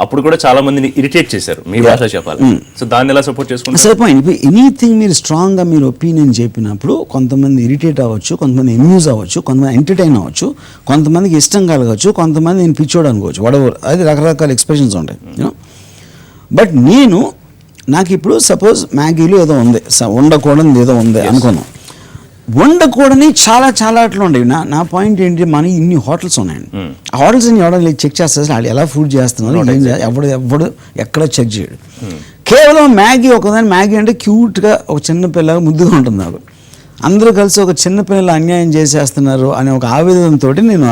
అప్పుడు కూడా చాలా మందిని ఇరిటేట్ చేశారు మీ భాష చెప్పాలి. సో దాన్ని ఎలా సపోర్ట్ చేసుకుంటారు? సరే పాయింట్. ఇప్పుడు ఎనీథింగ్ మీరు స్ట్రాంగ్గా మీరు ఒపీనియన్ చెప్పినప్పుడు కొంతమంది ఇరిటేట్ అవ్వచ్చు, కొంతమంది అమ్యూజ్ అవ్వచ్చు, కొంతమంది ఎంటర్టైన్ అవ్వచ్చు, కొంతమందికి ఇష్టం కలగచ్చు, కొంతమంది నేను పిచ్చోడు అనుకోవచ్చు, వడవర్, అది రకరకాల ఎక్స్ప్రెషన్స్ ఉంటాయి. యూనో, బట్ నాకు ఇప్పుడు సపోజ్ మ్యాగీలో ఏదో ఉంది, ఉండకూడదు ఏదో ఉంది అనుకున్నాం. వండకూడని చాలా చాలా అట్లా ఉండేవి. నా పాయింట్ ఏంటి, మన ఇన్ని హోటల్స్ ఉన్నాయండి. ఆ హోటల్స్ అన్ని ఎవడో చెక్ చేస్తారు, వాళ్ళు ఎలా ఫుడ్ చేస్తున్నారు, ఎవడు ఎక్కడ చెక్ చేయడు. కేవలం మ్యాగీ ఒకదాని, మ్యాగీ అంటే క్యూట్గా ఒక చిన్న పిల్లగా ముద్దుగా ఉంటుంది నాకు. అందరూ కలిసి ఒక చిన్న పిల్లలు అన్యాయం చేసేస్తున్నారు అనే ఒక ఆవేదనతో నేను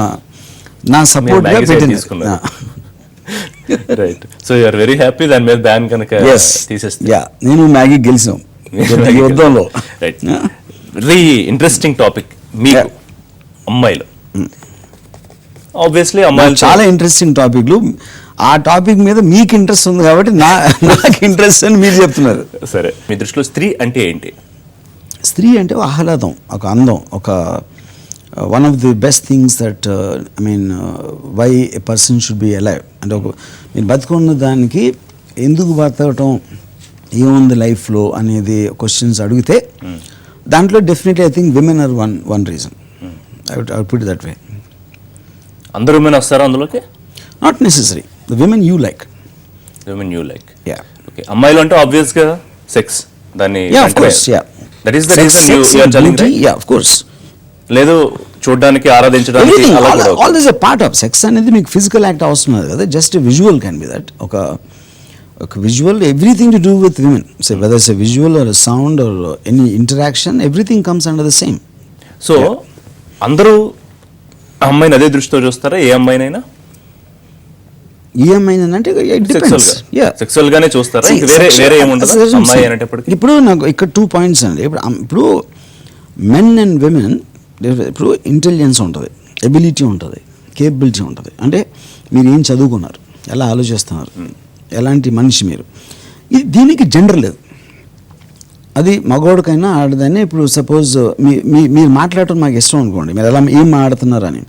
నా సపోర్ట్గా పెట్టింది. Right. So you are very happy దాని మీద బ్యాన్ కనుక తీసేస్తే. నేను మ్యాగీ గెలిచాం యుద్ధంలో. రైట్. Very interesting topic. మీకు అమ్మాయిలు, ఆబ్వియస్లీ అమ్మాయిలు చాలా ఇంట్రెస్టింగ్ టాపిక్లు. ఆ టాపిక్ మీద మీకు ఇంట్రెస్ట్ ఉంది కాబట్టి నాకు ఇంట్రెస్ట్ అని మీరు చెప్తున్నారు. సరే, మీ దృష్టిలో స్త్రీ అంటే ఏంటి? స్త్రీ అంటే ఒక ఆహ్లాదం, ఒక అందం, ఒక one of the best things that I mean why a person should be alive. అంటే ఒక మీరు బతుకున్న దానికి ఎందుకు బతకటం, ఏముంది లైఫ్లో అనేది క్వశ్చన్స్ అడిగితే దాంట్లో definitely I think women are one reason. I would put that way. అందరు విమెన్ వస్తారా అందులోకి? Not necessary. The women you like. Women you like. Ya. Okay. అమ్మాయిలు అంటే ఆబ్వియస్గా సెక్స్, దాన్ని of course. Ya. That is the reason you are telling, right? Ya, of course. లేదు, చూడడానికి, ఆరాధించడానికి, all this a part of sex అనేది. మీకు physical act అవసరం లేదు కదా, just visual can B that. ఒక visual, everything to do with women, so whether it's a visual or sound or any interaction, everything comes under the same. సో అందరూ అమ్మాయిని అదే దృష్టితో చూస్తారా? ఏ అమ్మాయినైనా అంటే సెక్సువల్ గానే చూస్తారా? వేరే ఏముండదు అమ్మాయి అనేటప్పటికి? ఇప్పుడు నాకు ఇక్కడ 2 పాయింట్స్ అండి. ఇప్పుడు మెన్ అండ్ విమెన్, ఇప్పుడు ఇంటెలిజెన్స్ ఉంటుంది, ఎబిలిటీ ఉంటుంది, కేపబిలిటీ ఉంటుంది. అంటే మీరు ఏం చదువుకున్నారు, ఎలా ఆలోచిస్తున్నారు, ఎలాంటి మనిషి మీరు, దీనికి జెండర్ లేదు. అది మగోడికైనా ఆడదని. ఇప్పుడు సపోజ్ మీరు మాట్లాడటం మాకు ఇష్టం అనుకోండి, మీరు ఎలా ఏం మాట్లాడుతున్నారని,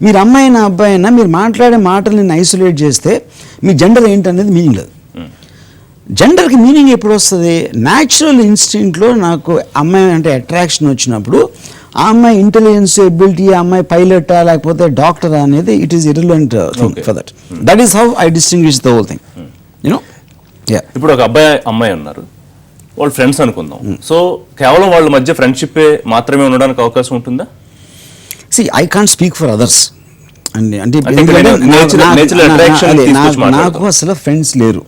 మీరు అమ్మాయి అయినా అబ్బాయి అయినా మీరు మాట్లాడే మాటల్ని ఐసోలేట్ చేస్తే మీ జెండర్ ఏంటనేది మీనింగ్ లేదు. జెండర్కి మీనింగ్ ఎప్పుడు వస్తుంది? న్యాచురల్ ఇన్స్టింక్ట్లో నాకు అమ్మాయి అంటే అట్రాక్షన్ వచ్చినప్పుడు ఆ అమ్మాయి ఇంటెలిజెన్స్, ఎబిలిటీ, ఆ అమ్మాయి పైలటా లేకపోతే డాక్టరా అనేది it is irrelevant thing for that. That is how I distinguish the whole thing, you know. ఇప్పుడు ఒక అమ్మాయి ఉన్నారు, వాళ్ళు ఫ్రెండ్స్ అనుకుందాం. సో కేవలం వాళ్ళ మధ్య ఫ్రెండ్షిప్ మాత్రమే ఉండడానికి అవకాశం ఉంటుందా? See, I can't speak for others. అంటే నాకు అసలు ఫ్రెండ్స్ లేరు.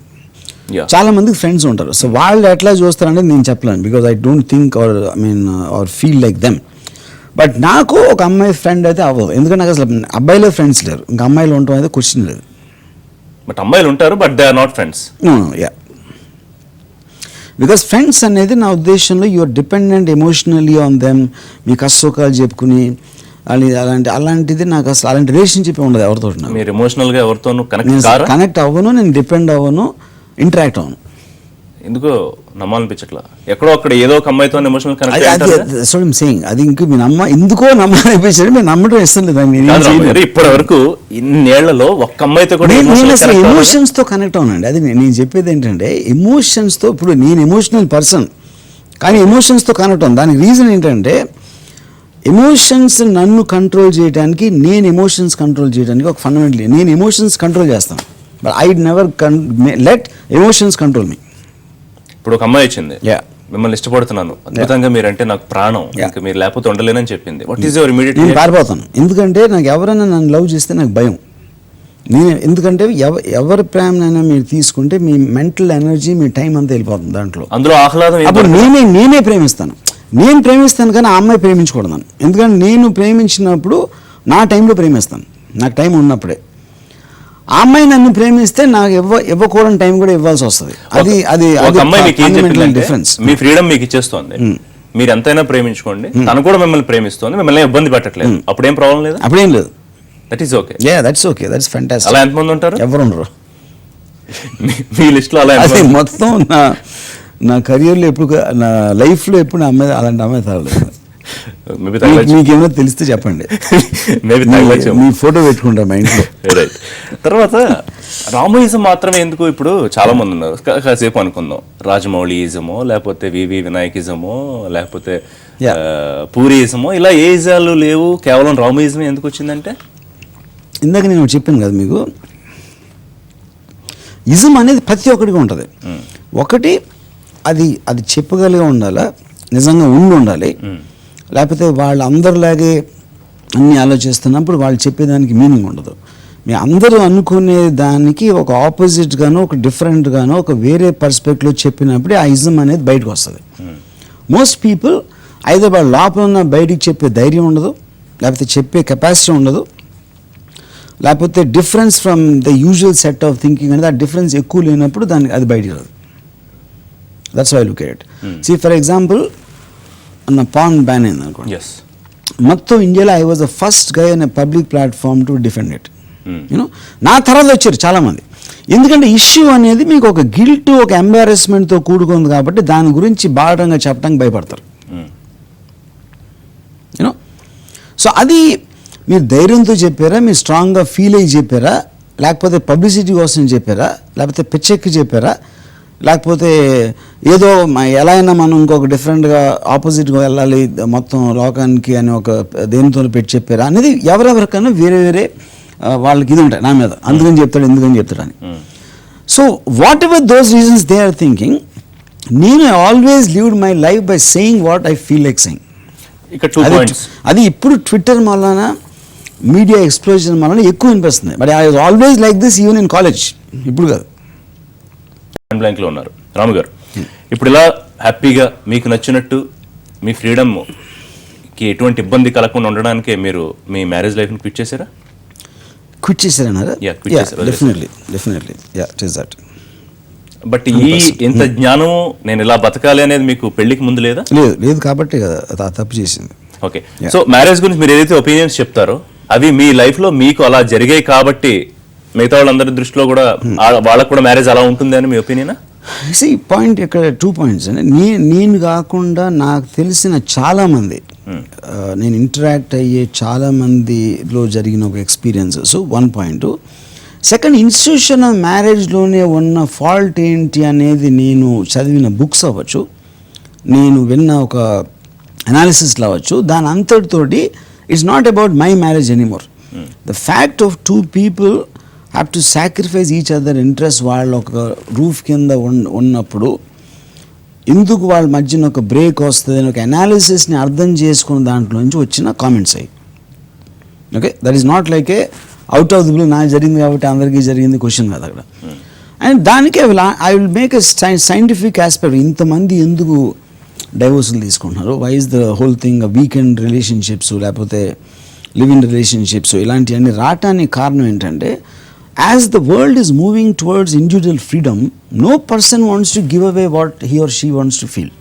చాలా మందికి ఫ్రెండ్స్ ఉంటారు. సో వాళ్ళు ఎట్లా చూస్తారంటే నేను చెప్పలేను, because I don't think or feel like them. But నాకు ఒక అమ్మాయి ఫ్రెండ్ అయితే అవ్వదు, ఎందుకంటే నాకు అసలు అబ్బాయిలో ఫ్రెండ్స్ లేరు, ఇంకా అమ్మాయిలు ఉండటం అయితే క్వశ్చన్ లేదు. బట్ అమ్మాయిలు ఉంటారు, but they are not friends. Yeah, because friends అనేది నా ఉద్దేశంలో you are dependent emotionally on them. మీ కష్టసుఖాలు చెప్పుకుని అలాంటిది నాకు అసలు అలాంటి రిలేషన్షిప్ ఉండదు ఎవరితో. మీరు ఎమోషనల్గా ఎవరితోనూ కనెక్ట్ అవ్వను, నేను డిపెండ్ అవ్వను, ఇంటరాక్ట్ అవ్వను. ఎందుకో నమ్మాలనిపించట్లా, ఎక్కడో అక్కడ ఏదో ఒక అమ్మాయితో ఎమోషనల్ కనెక్ట్. అది ఇంక మీ ఎందుకో నమ్మాలనిపించారు, మీరు నమ్మటం ఇష్టం లేదు. ఇప్పటి వరకు ఇన్నేళ్లలో ఒక్క అమ్మాయితో కూడా ఎమోషన్స్ తో కనెక్ట్ అవునండి. అది నేను చెప్పేది ఏంటంటే ఎమోషన్స్ తో, ఇప్పుడు నేను ఎమోషనల్ పర్సన్ కానీ ఎమోషన్స్ తో కనెక్ట్ అవును. దానికి రీజన్ ఏంటంటే ఎమోషన్స్ నన్ను కంట్రోల్ చేయడానికి, నేను ఎమోషన్స్ కంట్రోల్ చేయడానికి ఒక ఫండమెంటలీ నేను ఎమోషన్స్ కంట్రోల్ చేస్తాను, but I never let emotions control me. ఇప్పుడు ఒక అమ్మాయి వచ్చింది, మిమ్మల్ని ఇష్టపడుతున్నాను, అద్భుతంగా మీరంటే నాకు ప్రాణం, ఇంకా మీరు లేకపోతే ఉండలేనని చెప్పింది. What is your immediate? నేను పారిపోతాను, ఎందుకంటే నాకు ఎవరైనా నన్ను లవ్ చేస్తే నాకు భయం. ఎందుకంటే ఎవరి ప్రేమనైనా మీరు తీసుకుంటే మీ మెంటల్ ఎనర్జీ, మీ టైం అంతా వెళ్ళిపోతుంది దాంట్లో. అందులో ఆహ్లాదం. అప్పుడు నేనే ప్రేమిస్తాను, నేను ప్రేమిస్తాను కానీ ఆ అమ్మాయి ప్రేమించకూడదు. ఎందుకంటే నేను ప్రేమించినప్పుడు నా టైంలో ప్రేమిస్తాను, నాకు టైం ఉన్నప్పుడే. ఆ అమ్మాయి నన్ను ప్రేమిస్తే నాకు ఇవ్వకూడని టైం కూడా ఇవ్వాల్సి వస్తుంది. అది డిఫరెన్స్. మీ ఫ్రీడమ్ మీకు ఇచ్చేస్తుంది, మీరు ఎంతైనా ప్రేమించుకోండి, తను కూడా మిమ్మల్ని ప్రేమిస్తుంది, మిమ్మల్ని ఇబ్బంది పెట్టట్లేదు, అప్పుడేం ప్రాబ్లం లేదు. అప్పుడేం లేదు. That is okay. That's okay, that's fantastic. అలా ఎంతమంది ఉంటారు? ఎవరు ఉండరు మీ లిస్ట్లో. అలా మొత్తం నా కెరియర్లో ఎప్పుడు, నా లైఫ్లో ఎప్పుడు నా అమ్మాయి అలాంటి అమ్మాయి తాగలేదు. మీకేమైనా తెలిస్తే చెప్పండి, మీ ఫోటో పెట్టుకుంటా మా ఇంట్లో. రైట్. తర్వాత రామోయిజం మాత్రమే ఎందుకు? ఇప్పుడు చాలా మంది ఉన్నారు, కాసేపు అనుకుందాం, రాజమౌళియిజమో లేకపోతే వివి వినాయకిజమో లేకపోతే పూరియిజమో, ఇలా ఏ ఇజాలు లేవు, కేవలం రామోయిజమే ఎందుకు వచ్చిందంటే, ఇందాక నేను చెప్పాను కదా మీకు, ఇజం అనేది ప్రతి ఒక్కడికి ఉంటుంది. ఒకటి అది చెప్పగలిగా ఉండాలా, నిజంగా ఉండాలి. లేకపోతే వాళ్ళు అందరిలాగే అన్నీ ఆలోచిస్తున్నప్పుడు వాళ్ళు చెప్పేదానికి మీనింగ్ ఉండదు. మీ అందరూ అనుకునే దానికి ఒక ఆపోజిట్గానో ఒక డిఫరెంట్గానో ఒక వేరే పర్స్పెక్టివ్లో చెప్పినప్పుడే ఆ ఇజం అనేది బయటకు వస్తుంది. మోస్ట్ పీపుల్ అయితే వాళ్ళ లోపల ఉన్న బయటికి చెప్పే ధైర్యం ఉండదు, లేకపోతే చెప్పే కెపాసిటీ ఉండదు, లేకపోతే difference from the usual set of thinking అనేది ఆ డిఫరెన్స్ ఎక్కువ లేనప్పుడు దానికి అది బయటికి రాదు. That's why I look at it. See for example నా పాన్ బ్యాన్ అయింది అనుకోండి, మొత్తం ఇండియాలో I was the first guy on public platform to defend it. You know నా తర్వాత వచ్చారు చాలామంది. ఎందుకంటే ఇష్యూ అనేది మీకు ఒక గిల్ట్, ఒక ఎంబారెస్మెంట్తో కూడుకుంది కాబట్టి దాని గురించి బాధంగా చెప్పడానికి భయపడతారు. యూనో సో అది మీరు ధైర్యంతో చెప్పారా, మీరు స్ట్రాంగ్గా ఫీల్ అయ్యి చెప్పారా, లేకపోతే పబ్లిసిటీ కోసం చెప్పారా, లేకపోతే పిచ్చెక్కి చెప్పారా, లేకపోతే ఏదో ఎలా అయినా మనం ఇంకొక డిఫరెంట్గా ఆపోజిట్గా వెళ్ళాలి మొత్తం లోకానికి అని ఒక దేనితో పెట్టి చెప్పారా అనేది ఎవరెవరికైనా వేరే వేరే వాళ్ళకి ఇది ఉంటాయి నా మీద, అందుకని చెప్తాడు ఎందుకని చెప్తాడని. So whatever those reasons they are thinking, నేను always lived my life by saying what I feel like saying. అది ఇప్పుడు ట్విట్టర్ వలన మీడియా ఎక్స్ప్లోజన్ వలన ఎక్కువ వినిపిస్తుంది. But I was always like this even in college, ఇప్పుడు కాదు. బ్లాంక్లో ఉన్నారు రాము గారు, ఇప్పుడు ఇలా హ్యాపీగా మీకు నచ్చినట్టు మీ ఫ్రీడమ్కి ఎటువంటి ఇబ్బంది కలగకుండా ఉండడానికే మీరు మీ మ్యారేజ్ లైఫ్ని క్విట్ చేశారా? క్విట్ చేశారన్నారా? Definitely it is that. But ఈ ఇంత జ్ఞానం నేను ఇలా బతకాలి అనేది మీకు పెళ్లికి ముందు లేదా? లేదు కాబట్టి కదా తప్పు చేసింది. ఓకే, సో మ్యారేజ్ గురించి మీరు ఏదైతే ఒపీనియన్స్ చెప్తారో అవి మీ లైఫ్లో మీకు అలా జరిగాయి కాబట్టి మిగతా వాళ్ళందరి దృష్టిలో కూడా వాళ్ళకు కూడా మ్యారేజ్ అలా ఉంటుంది అని మీ ఒపీనియనా? సి పాయింట్ ఇక్కడ 2 పాయింట్స్ అండి. నేను కాకుండా నాకు తెలిసిన చాలామంది, నేను ఇంటరాక్ట్ అయ్యే చాలామందిలో జరిగిన ఒక experiences 1 point. Second, institution of మ్యారేజ్లోనే ఉన్న ఫాల్ట్ ఏంటి అనేది నేను చదివిన బుక్స్ అవ్వచ్చు, నేను విన్న ఒక అనాలిసిస్లు అవ్వచ్చు, దాని అంతటితోటి it's not about my marriage anymore. The fact of 2 people have to sacrifice each other interest. వాళ్ళ ఒక రూఫ్ కింద ఉన్నప్పుడు ఎందుకు వాళ్ళ మధ్యన ఒక బ్రేక్ వస్తుంది అని ఒక అనాలిసిస్ని అర్థం చేసుకున్న దాంట్లో నుంచి వచ్చిన కామెంట్స్ అయ్యి. Okay, that is not like A out of the blue నాకు జరిగింది కాబట్టి అందరికీ జరిగింది క్వశ్చన్ కాదు అక్కడ. అండ్ దానికి I will make a scientific aspect. ఇంతమంది ఎందుకు డైవోర్సులు తీసుకుంటున్నారు, why is the whole thing weekend relationships లేకపోతే లివ్ ఇన్ రిలేషన్షిప్స్ ఇలాంటివన్నీ రావటానికి కారణం ఏంటంటే, as the world is moving towards individual freedom, no person wants to give away what he or she wants to feel.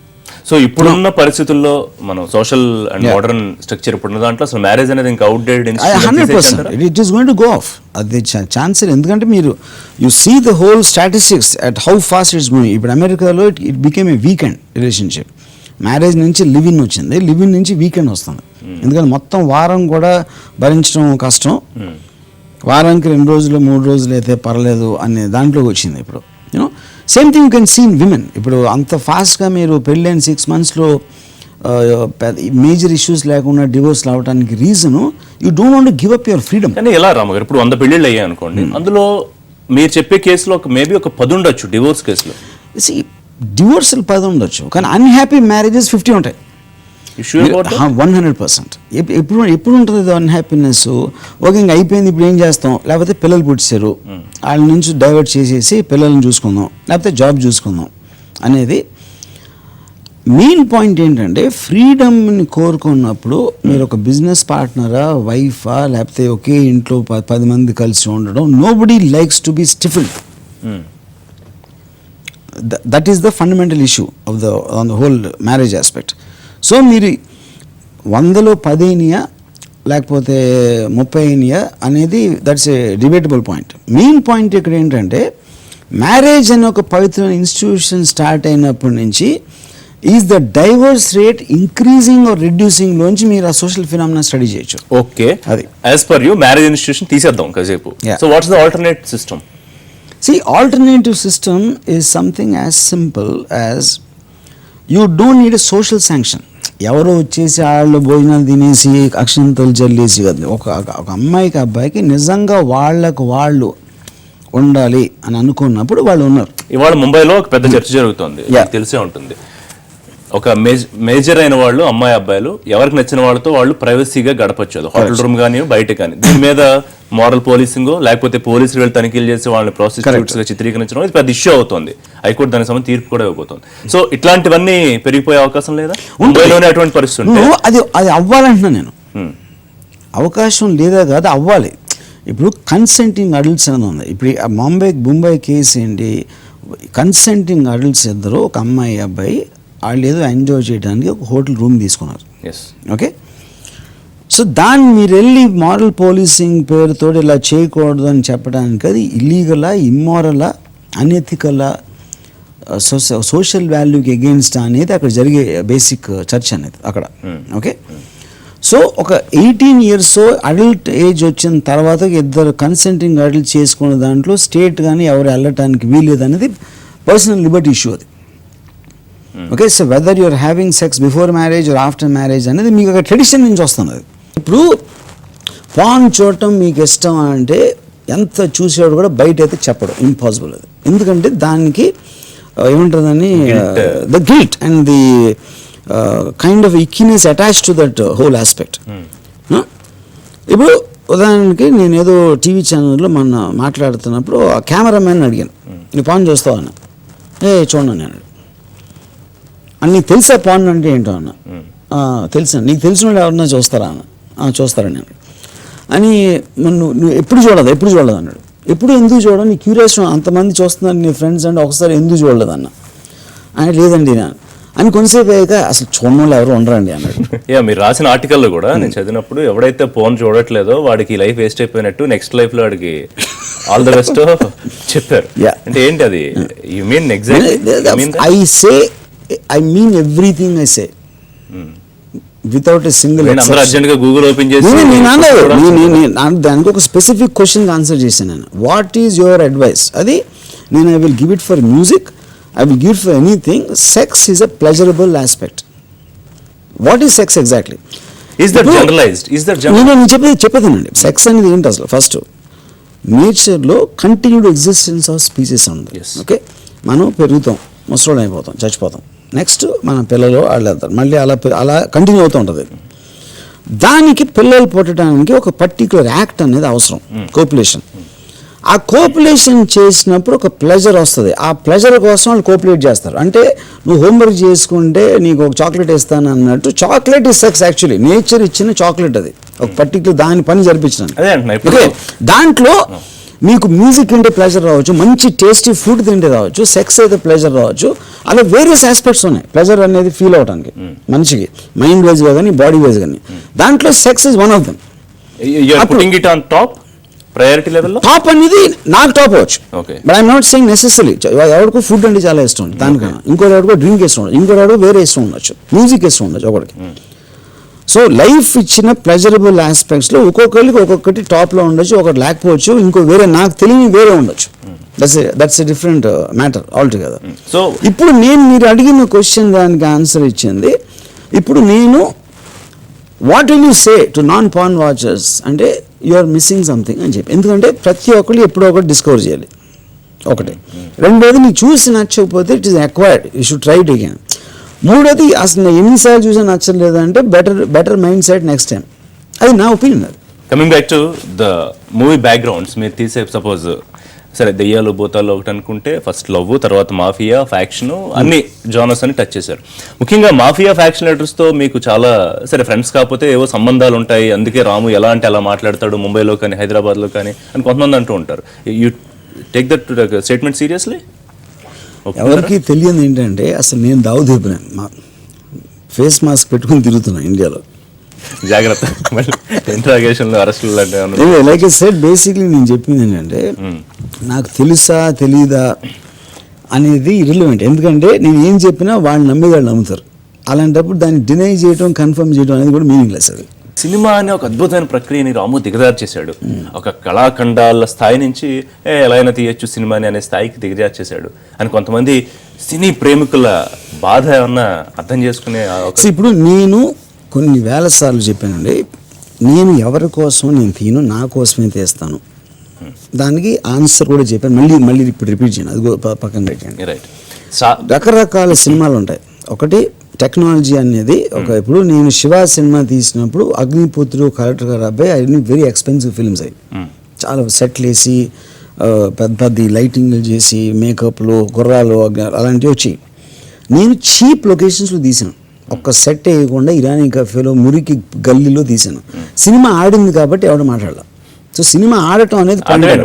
So ఇప్పుడున్న పరిస్థితుల్లో మనం social and modern structure ఇప్పుడున్న దాంట్లో అసలు మ్యారేజ్ అనేది ఇంకా outdated 100% it is going to go off. అది chance లేదు. ఎందుకంటే మీరు you see the whole statistics at how fast it's moving. ఇప్పుడు అమెరికాలో it became a weekend relationship. Marriage నుంచి లివ్ ఇన్ వచ్చింది, లివ్ ఇన్ నుంచి వీకెండ్ వస్తుంది. ఎందుకంటే మొత్తం వారం కూడా భరించడం కష్టం, వారానికి 2 రోజులు 3 రోజులు అయితే పర్లేదు అనే దాంట్లోకి వచ్చింది ఇప్పుడు. You know same thing you can scene women. ఇప్పుడు అంత ఫాస్ట్గా మీరు పెళ్ళైన 6 monthsలో మేజర్ ఇష్యూస్ లేకుండా డివోర్స్ అవడానికి reason you don't want to give up your freedom. కానీ ఎలా రాము గారు, ఇప్పుడు 100 పెళ్ళిళ్ళు అయ్యాయి అనుకోండి, అందులో మీరు చెప్పే కేసులో మేబీ ఒక 10 ఉండొచ్చు డివోర్స్ కేసులో. డివోర్స్లు 10 ఉండొచ్చు, కానీ అన్హ్యాపీ మ్యారేజెస్ 50 ఉంటాయి. 100%. ఎప్పుడు ఉంటుంది అన్హ్యాపీనెస్? ఓకే ఇంకా అయిపోయింది, ఇప్పుడు ఏం చేస్తాం, లేకపోతే పిల్లలు పుట్టారు వాళ్ళ నుంచి డైవర్ట్ చేసేసి పిల్లల్ని చూసుకుందాం లేకపోతే జాబ్ చూసుకుందాం అనేది మెయిన్ పాయింట్. ఏంటంటే ఫ్రీడమ్ని కోరుకున్నప్పుడు మీరు ఒక బిజినెస్ పార్ట్నరా, వైఫా, లేకపోతే ఒకే ఇంట్లో 10 మంది కలిసి ఉండడం, nobody likes to be stifled. That is the fundamental issue of on the whole marriage aspect. So మీరు 100లో 10 అయినాయా లేకపోతే 30 అయినాయా అనేది that's a debatable point. Main point ఇక్కడ ఏంటంటే మ్యారేజ్ అనే ఒక పవిత్రమైన ఇన్స్టిట్యూషన్ స్టార్ట్ అయినప్పటి నుంచి is the divorce rate increasing or reducing లోంచి మీరు ఆ సోషల్ ఫినామినా స్టడీ చేయొచ్చు. ఓకే, అది as per you marriage institution తీసేద్దాం కాసేపు. So what's the alternate system? See, alternative system is something as simple as you don't need a social sanction. ఎవరో వచ్చేసి వాళ్ళు భోజనాలు తినేసి అక్షంతలు జల్లేసి కాదు. ఒక అమ్మాయికి అబ్బాయికి నిజంగా వాళ్ళకు వాళ్ళు ఉండాలి అని అనుకున్నప్పుడు వాళ్ళు ఉన్నారు. ఇవాళ ముంబైలో ఒక పెద్ద చర్చ జరుగుతుంది, తెలిసే ఉంటుంది. ఒక మేజర్ అయిన వాళ్ళు అమ్మాయి అబ్బాయిలు ఎవరికి నచ్చిన వాళ్ళతో వాళ్ళు ప్రైవసీగా గడపచ్చు, అది హోటల్ రూమ్ కానీ బయట కానీ. దీని మీద మారల్ పోలీసింగ్ లేకపోతే పోలీసులు వెళ్ళి తనిఖీలు చేసి వాళ్ళని ప్రాసిక్యూట్స్ గా చిత్రీకరించడం ఇది పెద్ద ఇష్యూ అవుతుంది. హైకోర్టు దానికి సంబంధించి తీర్పు కూడా ఇవ్వబోతుంది. సో ఇట్లాంటివన్నీ పెరిగిపోయే అవకాశం లేదా? ముంబైలోనే అటువంటి పరిస్థితి ఉంటే అది అవ్వాలంటున్నా నేను. అవకాశం లేదా కాదు, అవ్వాలి. ఇప్పుడు కన్సెంటింగ్ అడల్ట్స్ అనేది ఉంది. ఇప్పుడు ముంబై కేసు ఏంటి, కన్సెంటింగ్ అడల్ట్స్ ఇద్దరు, ఒక అమ్మాయి అబ్బాయి, వాళ్ళు ఏదో ఎంజాయ్ చేయడానికి ఒక హోటల్ రూమ్ తీసుకున్నారు. ఓకే, సో దాన్ని మీరు వెళ్ళి మారల్ పోలీసింగ్ పేరుతో ఇలా చేయకూడదు అని చెప్పడానికి అది ఇల్లీగలా, ఇమ్మోరలా, అనెథికలా, సోషల్ వాల్యూకి అగెయిన్స్ట్ అనేది అక్కడ జరిగే బేసిక్ చర్చ అనేది అక్కడ. ఓకే, సో ఒక 18 years అడల్ట్ ఏజ్ వచ్చిన తర్వాత ఇద్దరు కన్సెంటింగ్ అడల్ట్ చేసుకునే దాంట్లో స్టేట్ కానీ ఎవరు వెళ్ళటానికి వీలేదు అనేది పర్సనల్ లిబర్టీ ఇష్యూ అది. Okay, so whether you're having sex before marriage or after marriage అనేది మీకు ఒక ట్రెడిషన్ నుంచి వస్తుంది. ఇప్పుడు పాన్ చూడటం మీకు ఇష్టం అంటే ఎంత చూసేవాడు కూడా బయట అయితే చెప్పడం ఇంపాసిబుల్ అది. ఎందుకంటే దానికి ఏముంటుందని the guilt and the kind of ickiness attached to that whole aspect. ఇప్పుడు ఉదాహరణకి నేను ఏదో టీవీ ఛానల్లో మొన్న మాట్లాడుతున్నప్పుడు ఆ కెమెరామ్యాన్ అడిగాను, నీ పాన్ చూస్తావు అన్న. చూడండి నేను నీకు తెలుసా పాన్ అంటే ఏంటో అన్న. తెలుసా, నీకు తెలిసిన వాళ్ళు ఎవరన్నా చూస్తారా అన్న. చూస్తారని అన్నాడు. అని నువ్వు ఎప్పుడు చూడలేదు అన్నాడు. ఎప్పుడు ఎందుకు చూడడం, నీ క్యూరియస్ అంతమంది చూస్తున్నారు నీ ఫ్రెండ్స్ అంటే ఒకసారి ఎందుకు చూడలేదు అన్న. ఆయన లేదండి అని కొంతసేపు అయ్యాక అసలు చూడడం వాళ్ళు ఎవరు ఉండరండి అన్నాడు. మీరు రాసిన ఆర్టికల్లో కూడా నేను చదివినప్పుడు ఎవడైతే ఫోన్ చూడట్లేదో వాడికి లైఫ్ వేస్ట్ అయిపోయినట్టు, నెక్స్ట్ లైఫ్ లో వాడికి ఆల్ ద బెస్ట్ చెప్పారు. అంటే ఏంటి అది? You mean exactly I mean everything I say without a single exception. Urgent గా గూగుల్ ఓపెన్ చేసి దానికి ఒక స్పెసిఫిక్ క్వశ్చన్ ఆన్సర్ చేశాను నేను. What is your advice? అది నేను I will give it for music, I will give it for anything. Sex is a pleasurable aspect. What is sex exactly? నేను చెప్పేదేనండి. Sex అనేది ఏంటి అసలు? ఫస్ట్ నేచర్లో కంటిన్యూడ్ ఎగ్జిస్టెన్స్ ఆఫ్ స్పీసీస్ ఉంది. Okay, మనం పెరుగుతాం, ముసలోళ్ళు అయిపోతాం, చచ్చిపోతాం. నెక్స్ట్ మన పిల్లలు వాళ్ళు వెళ్తారు, మళ్ళీ అలా కంటిన్యూ అవుతూ ఉంటుంది. దానికి పిల్లలు పుట్టడానికి ఒక పర్టికులర్ యాక్ట్ అనేది అవసరం, కోపులేషన్. ఆ కోపులేషన్ చేసినప్పుడు ఒక ప్లెజర్ వస్తుంది. ఆ ప్లెజర్ కోసం వాళ్ళు కోపులేట్ చేస్తారు. అంటే నువ్వు హోంవర్క్ చేసుకుంటే నీకు ఒక చాక్లెట్ ఇస్తాను అన్నట్టు. Chocolate is sex actually. Nature ఇచ్చిన చాక్లెట్ అది, ఒక పర్టికులర్ దాని పని జరిపించడానికి. దాంట్లో మీకు మ్యూజిక్ వింటే ప్లెజర్ రావచ్చు, మంచి టేస్టీ ఫుడ్ తింటే రావచ్చు, సెక్స్ అయితే ప్లెజర్ రావచ్చు. అలా వేరియస్ ఆస్పెక్ట్స్ ఉన్నాయి ప్లెజర్ అనేది ఫీల్ అవడానికి మనిషికి, మైండ్ వైజ్గా కానీ బాడీ వైజ్ కానీ. దాంట్లో sex is one of them. Priority లెవెల్లో టాప్ అనేది నాకు టాప్ అవ్వచ్చు, but I'm not saying necessary. ఎవరికో ఫుడ్ అంటే చాలా ఇష్టం ఉంటుంది, దానికన్నా ఇంకోటి డ్రింక్ ఇష్టం ఉండదు, ఇంకోటి వేరే ఇష్టం ఉండొచ్చు, మ్యూజిక్ ఇష్టం ఉండొచ్చు ఒకటికి. సో లైఫ్ ఇచ్చిన ప్లెజరబుల్ ఆస్పెక్ట్స్లో ఒక్కొక్కరికి ఒక్కొక్కటి టాప్లో ఉండొచ్చు, ఒకటి లేకపోవచ్చు, ఇంకో వేరే నాకు తెలియని వేరే ఉండొచ్చు. That's a different matter all together. So ఇప్పుడు మీరు అడిగిన క్వశ్చన్ దానికి ఆన్సర్ ఇచ్చింది. ఇప్పుడు నేను what will you say to non porn watchers అంటే యు ఆర్ మిస్సింగ్ సంథింగ్ అని చెప్పి. ఎందుకంటే ప్రతి ఒక్కరు ఎప్పుడో ఒకటి డిస్కవర్ చేయాలి, ఒకటి. రెండోది నీకు చూసి నచ్చకపోతే it is acquired, you should try it again. మూడోది అసలు ఎన్నిసార్లు చూసా నచ్చలేదు అంటే better mind set next time. అది నా ఒపీనియన్. అది coming back to the movie backgrounds మీరు తీసే, సపోజ్ సరే దెయ్యాలు భూతాలు ఒకటి అనుకుంటే ఫస్ట్ లవ్, తర్వాత మాఫియా, ఫ్యాక్షన్, అన్ని జానర్స్ అని టచ్ చేశారు. ముఖ్యంగా మాఫియా, ఫ్యాక్షన్ లీడర్స్తో మీకు చాలా సరే ఫ్రెండ్స్ కాకపోతే ఏవో సంబంధాలు ఉంటాయి, అందుకే రాము ఎలా అంటే అలా మాట్లాడతాడు ముంబైలో కానీ హైదరాబాద్లో కానీ అని కొంతమంది అంటూ ఉంటారు. You take that statement seriously? ఎవరికి తెలియదు ఏంటంటే అసలు నేను దావుద్ ఇబ్రాహిం మా ఫేస్ మాస్క్ పెట్టుకుని తిరుగుతున్నాను ఇండియాలో. జాగ్రత్త, ఇంట్రాగేషన్లో అరెస్టులు అంటే లైక్ ఐ సెడ్ బేసిక్లీ నేను చెప్పింది ఏంటంటే నాకు తెలుసా తెలీదా అనేది ఇర్రిలవెంట్. ఎందుకంటే నేను ఏం చెప్పినా వాళ్ళు నమ్మేవాళ్ళు నమ్ముతారు. అలాంటప్పుడు దాన్ని డినై చేయడం, కన్ఫర్మ్ చేయడం అనేది కూడా మీనింగ్లెస్. అది సినిమా అనే ఒక అద్భుతమైన ప్రక్రియని రాము దిగజారు చేశాడు. ఒక కళాఖండాల స్థాయి నుంచి ఎలా అయినా తీయచ్చు సినిమాని అనే స్థాయికి దిగజారు చేశాడు అని కొంతమంది సినీ ప్రేమికుల బాధ ఏమన్నా అర్థం చేసుకునే. ఇప్పుడు నేను కొన్ని వేల సార్లు చెప్పానండి, నేను ఎవరి కోసం నేను తీను, నా కోసమే తీస్తాను. దానికి ఆన్సర్ కూడా చెప్పాను, మళ్ళీ ఇప్పుడు రిపీట్ చేయను, అది పక్కన పెట్టండి. రకరకాల సినిమాలు ఉంటాయి. ఒకటి టెక్నాలజీ అనేది ఇప్పుడు నేను శివ సినిమా తీసినప్పుడు అగ్నిపుత్రుడు కలెక్టర్ గారు అబ్బాయి అన్ని వెరీ ఎక్స్పెన్సివ్ ఫిల్మ్స్ అవి చాలా సెట్లు వేసి పెద్ద పెద్ద లైటింగ్లు చేసి మేకప్లు గుర్రాలు అలాంటివి వచ్చాయి. నేను చీప్ లొకేషన్స్లో తీసాను, ఒక్క సెట్ వేయకుండా ఇరానీ కఫేలో మురికి గల్లీలో తీసాను. సినిమా ఆడింది కాబట్టి ఎవడ మాట్లాడాలి. సో సినిమా ఆడటం అనేది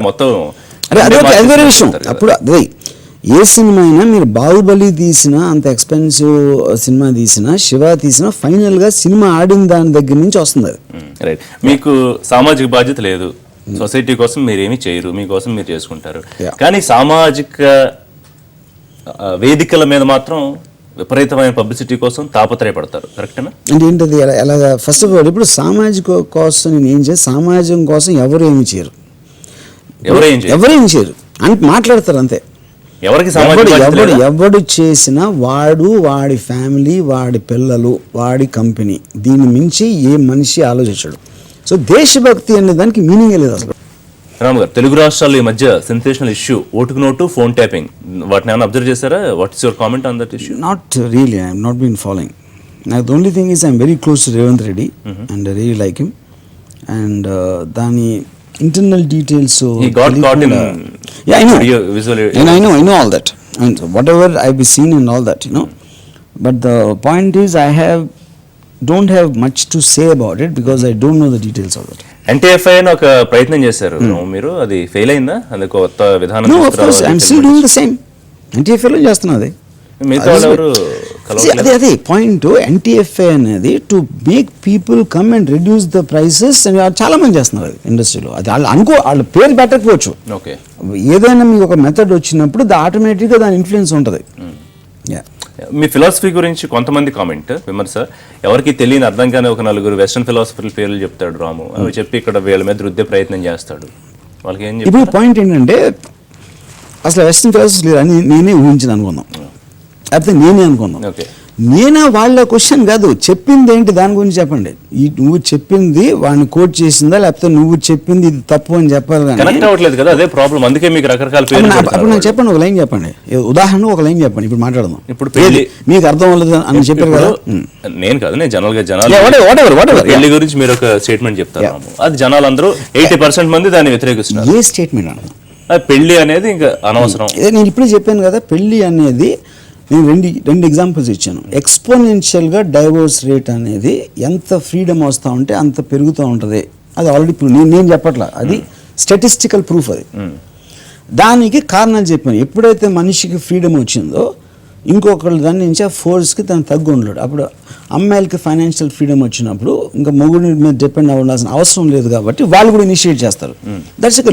మొత్తం అదే వేరే విషయం. అప్పుడు అదే ఏ సినిమా అయినా మీరు బాహుబలి తీసినా అంత ఎక్స్పెన్సివ్ సినిమా తీసినా శివ తీసినా ఫైనల్గా సినిమా ఆడిన దాని దగ్గర నుంచి వస్తుంది అది. రైట్. మీకు సామాజిక బాధ్యత లేదు, సొసైటీ కోసం మీరు ఏమీ చేయరు, మీకోసం మీరు చేసుకుంటారు. కానీ సామాజిక వేదికల మీద మాత్రం విపరీతమైన పబ్లిసిటీ కోసం తాపత్రయపడతారు. కరెక్టేనా? అంటే ఏంటది ఎలాగా? ఫస్ట్ ఆఫ్ ఆల్ ఇప్పుడు సామాజిక కోసం నేను ఏం చేయాలి, సమాజం కోసం ఎవరు ఏమి చేయరు, ఎవరేం చేయరు అని మాట్లాడతారు అంతే. ఎవడు చేసినా వాడు, వాడి ఫ్యామిలీ, వాడి పిల్లలు, వాడి కంపెనీ, దీన్ని మించి ఏ మనిషి ఆలోచించాడు. సో దేశభక్తి అనే దానికి మీనింగ్ లేదు అసలు. రామ్ గారు, తెలుగు రాష్ట్రాల్లో ఈ మధ్య సెన్సేషనల్ ఇష్యూ ఓటుకు నోటు, ఫోన్ ట్యాపింగ్, వాటిని ఏమైనా అబ్జర్వ్ చేశారా? What is your comment on that issue? Not really, I'm not been following. నాకు the only thing is I'm very close to Revanth Reddy and I really like him. And దాని internal details, so he got caught in I know visual, and I know all that, and whatever I've seen and all that, but the point is don't have much to say about it because I don't know the details of it. NTFI అని ఒక ప్రయత్నం చేశారు మీరు, అది fail అయిందా? అది కొత్త విధానం No, of course I'm still doing the same. NTFI లో చేస్తున్నది. అదే పాయింట్. NTFI అనేది to make people come and reduce the prices చాలా మంది చేస్తున్నారు అది ఇండస్ట్రీలో. అది వాళ్ళ పేరు పెట్టకపోవచ్చు, ఏదైనా మీకు ఒక మెథడ్ వచ్చినప్పుడు ఆటోమేటిక్గా దాని ఇన్ఫ్లుయెన్స్ ఉంటుంది. మీ ఫిలాసఫీ గురించి కొంతమంది కామెంట్ విమర్శ, ఎవరికి తెలియని అర్థం కానీ ఒక నలుగురు వెస్ట్రన్ ఫిలాసఫర్ల పేర్లు చెప్తాడు రాము, అవి చెప్పి ఇక్కడ వీళ్ళ మీద రుద్దే ప్రయత్నం చేస్తాడు. వాళ్ళకి ఏం ఇప్పుడు పాయింట్ ఏంటంటే అసలు వెస్ట్రన్ ఫిలాసఫీ లేదు అని నేనే ఊహించిన అనుకుందాం, లేకపోతే నేనే అనుకుందాం. నేనా వాళ్ళ క్వశ్చన్ కాదు, చెప్పింది ఏంటి దాని గురించి చెప్పండి. నువ్వు చెప్పింది వాడిని కోట్ చేసిందా, లేకపోతే నువ్వు చెప్పింది ఇది తప్పు అని చెప్పాలి. అప్పుడు నాకు చెప్పండి, ఒక లైన్ చెప్పండి, ఉదాహరణ ఒక లైన్ చెప్పండి, ఇప్పుడు మాట్లాడదాం. ఇప్పుడు మీకు అర్థం అవ్వలేదు అని చెప్పారు కదా. నేను కాదు, నేను జనరల్ గా జనాలు పెళ్లి గురించి మీరు ఒక స్టేట్మెంట్ చెప్తారు, అది జనాలందరూ 80% మంది దాన్ని వ్యతిరేకిస్తున్నారు. ఏ స్టేట్మెంట్ అన్న? పెళ్లి అనేది ఇంకా అనవసరం. నేను ఇప్పుడే చెప్పాను కదా, పెళ్లి అనేది నేను రెండు ఎగ్జాంపుల్స్ ఇచ్చాను. ఎక్స్పోనెన్షియల్గా డైవోర్స్ రేట్ అనేది ఎంత ఫ్రీడమ్ వస్తూ ఉంటే అంత పెరుగుతూ ఉంటుంది. అది ఆల్రెడీ నేను చెప్పట్లా, అది స్టాటిస్టికల్ ప్రూఫ్. అది దానికి కారణాలు చెప్పాను. ఎప్పుడైతే మనిషికి ఫ్రీడమ్ వచ్చిందో ఇంకొకళ్ళు దాని నుంచి ఆ ఫోర్స్కి తను తగ్గు ఉండలేడు. అప్పుడు అమ్మాయిలకి ఫైనాన్షియల్ ఫ్రీడమ్ వచ్చినప్పుడు ఇంకా మొగుడి మీద డిపెండ్ అవ్వాల్సిన అవసరం లేదు కాబట్టి వాళ్ళు కూడా ఇనిషియేట్ చేస్తారు. దట్స్ ఒక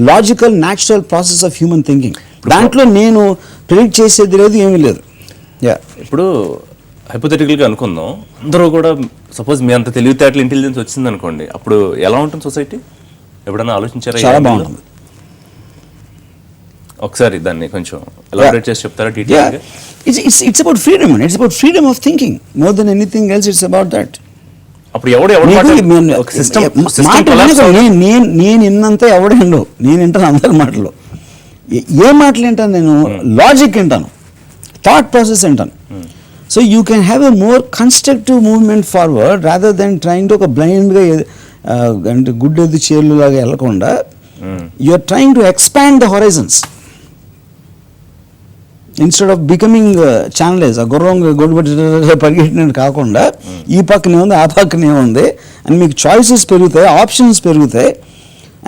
logical natural process of human thinking. దాంట్లో నేను ప్రిడిక్ట్ చేసేది లేదు, ఏమీ లేదు. ఇప్పుడు హైపోథెటికల్గా అనుకుందాం, అందరూ కూడా సపోజ్ మీ అంత తెలివితేటలు ఇంటెలిజెన్స్ వచ్చింది అనుకోండి, అప్పుడు ఎలా ఉంటుంది సొసైటీ? ఎప్పుడైనా ఆలోచించారా? చాలా బాగుంటుంది. ఒకసారి దాన్ని కొంచెం ఎలాబరేట్ చేసి చెప్తారా డీటెయిల్గా? It's about freedom and it's about freedom of thinking more than anything else. It's about that. అప్పుడు నేను విన్నంత ఎవడేండో, నేను వింటాను అందరి మాటలు. ఏ మాటలు వింటాను నేను? లాజిక్ వింటాను, థాట్ ప్రాసెస్ వింటాను. So you can have a more constructive movement forward rather than trying to ఒక బ్లైండ్గా అంటే గుడ్డెద్దు చీరలు లాగా వెళ్ళకుండా you are trying to expand the horizons instead of becoming channelize. ఆ గుర్రం గొడ్డు పరిగెట్టినట్టు కాకుండా ఈ పక్కనే ఉంది, ఆ పక్కనే ఉంది, అండ్ మీకు చాయిసెస్ పెరుగుతాయి, ఆప్షన్స్ పెరుగుతాయి,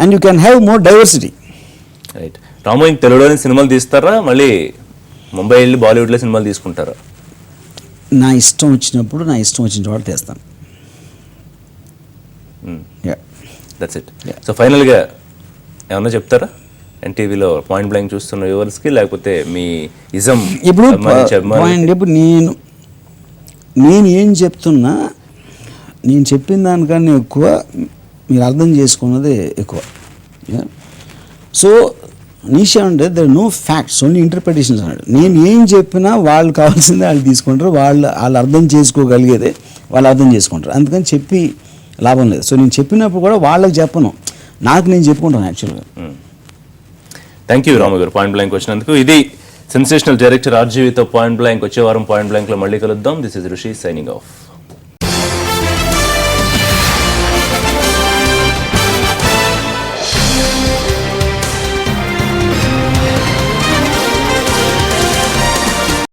and you can have more diversity. Right. Ramu ఇంక తెలుగులోనే సినిమాలు తీస్తారా, మళ్ళీ ముంబై వెళ్ళి బాలీవుడ్లో సినిమాలు తీసుకుంటారా? నా ఇష్టం వచ్చినప్పుడు నా ఇష్టం వచ్చిన చోట తీస్తాను. That's it. సో ఫైనల్గా ఏమన్నా చెప్తారా ఎన్టీవీలో పాయింట్ బ్లాంక్ చూస్తున్న వ్యూవర్స్కి, లేకపోతే మీ ఇజం? ఇప్పుడు నేను ఏం చెప్తున్నా, నేను చెప్పిన దానికన్నా ఎక్కువ మీరు అర్థం చేసుకున్నదే ఎక్కువ. సో నిషా అంటే there no facts, only interpretations అన్నాడు. నేను ఏం చెప్పినా వాళ్ళు కావాల్సిందే వాళ్ళు తీసుకుంటారు, వాళ్ళు అర్థం చేసుకోగలిగేదే వాళ్ళు అర్థం చేసుకుంటారు. అందుకని చెప్పి లాభం లేదు. సో నేను చెప్పినప్పుడు కూడా వాళ్ళకి చెప్పను, నాకు నేను చెప్పుకుంటాను యాక్చువల్గా. థ్యాంక్ యూ రాము గారు పాయింట్ బ్లాంక్ వచ్చినందుకు. ఇది సెన్సేషనల్ డైరెక్టర్ ఆర్జీవితో పాయింట్ బ్లాంక్ వచ్చే వారం పాయింట్ బ్లాంక్ లో మళ్ళీ కలుద్దాం. దిస్ ఇస్ ఋషి సైనింగ్ ఆఫ్.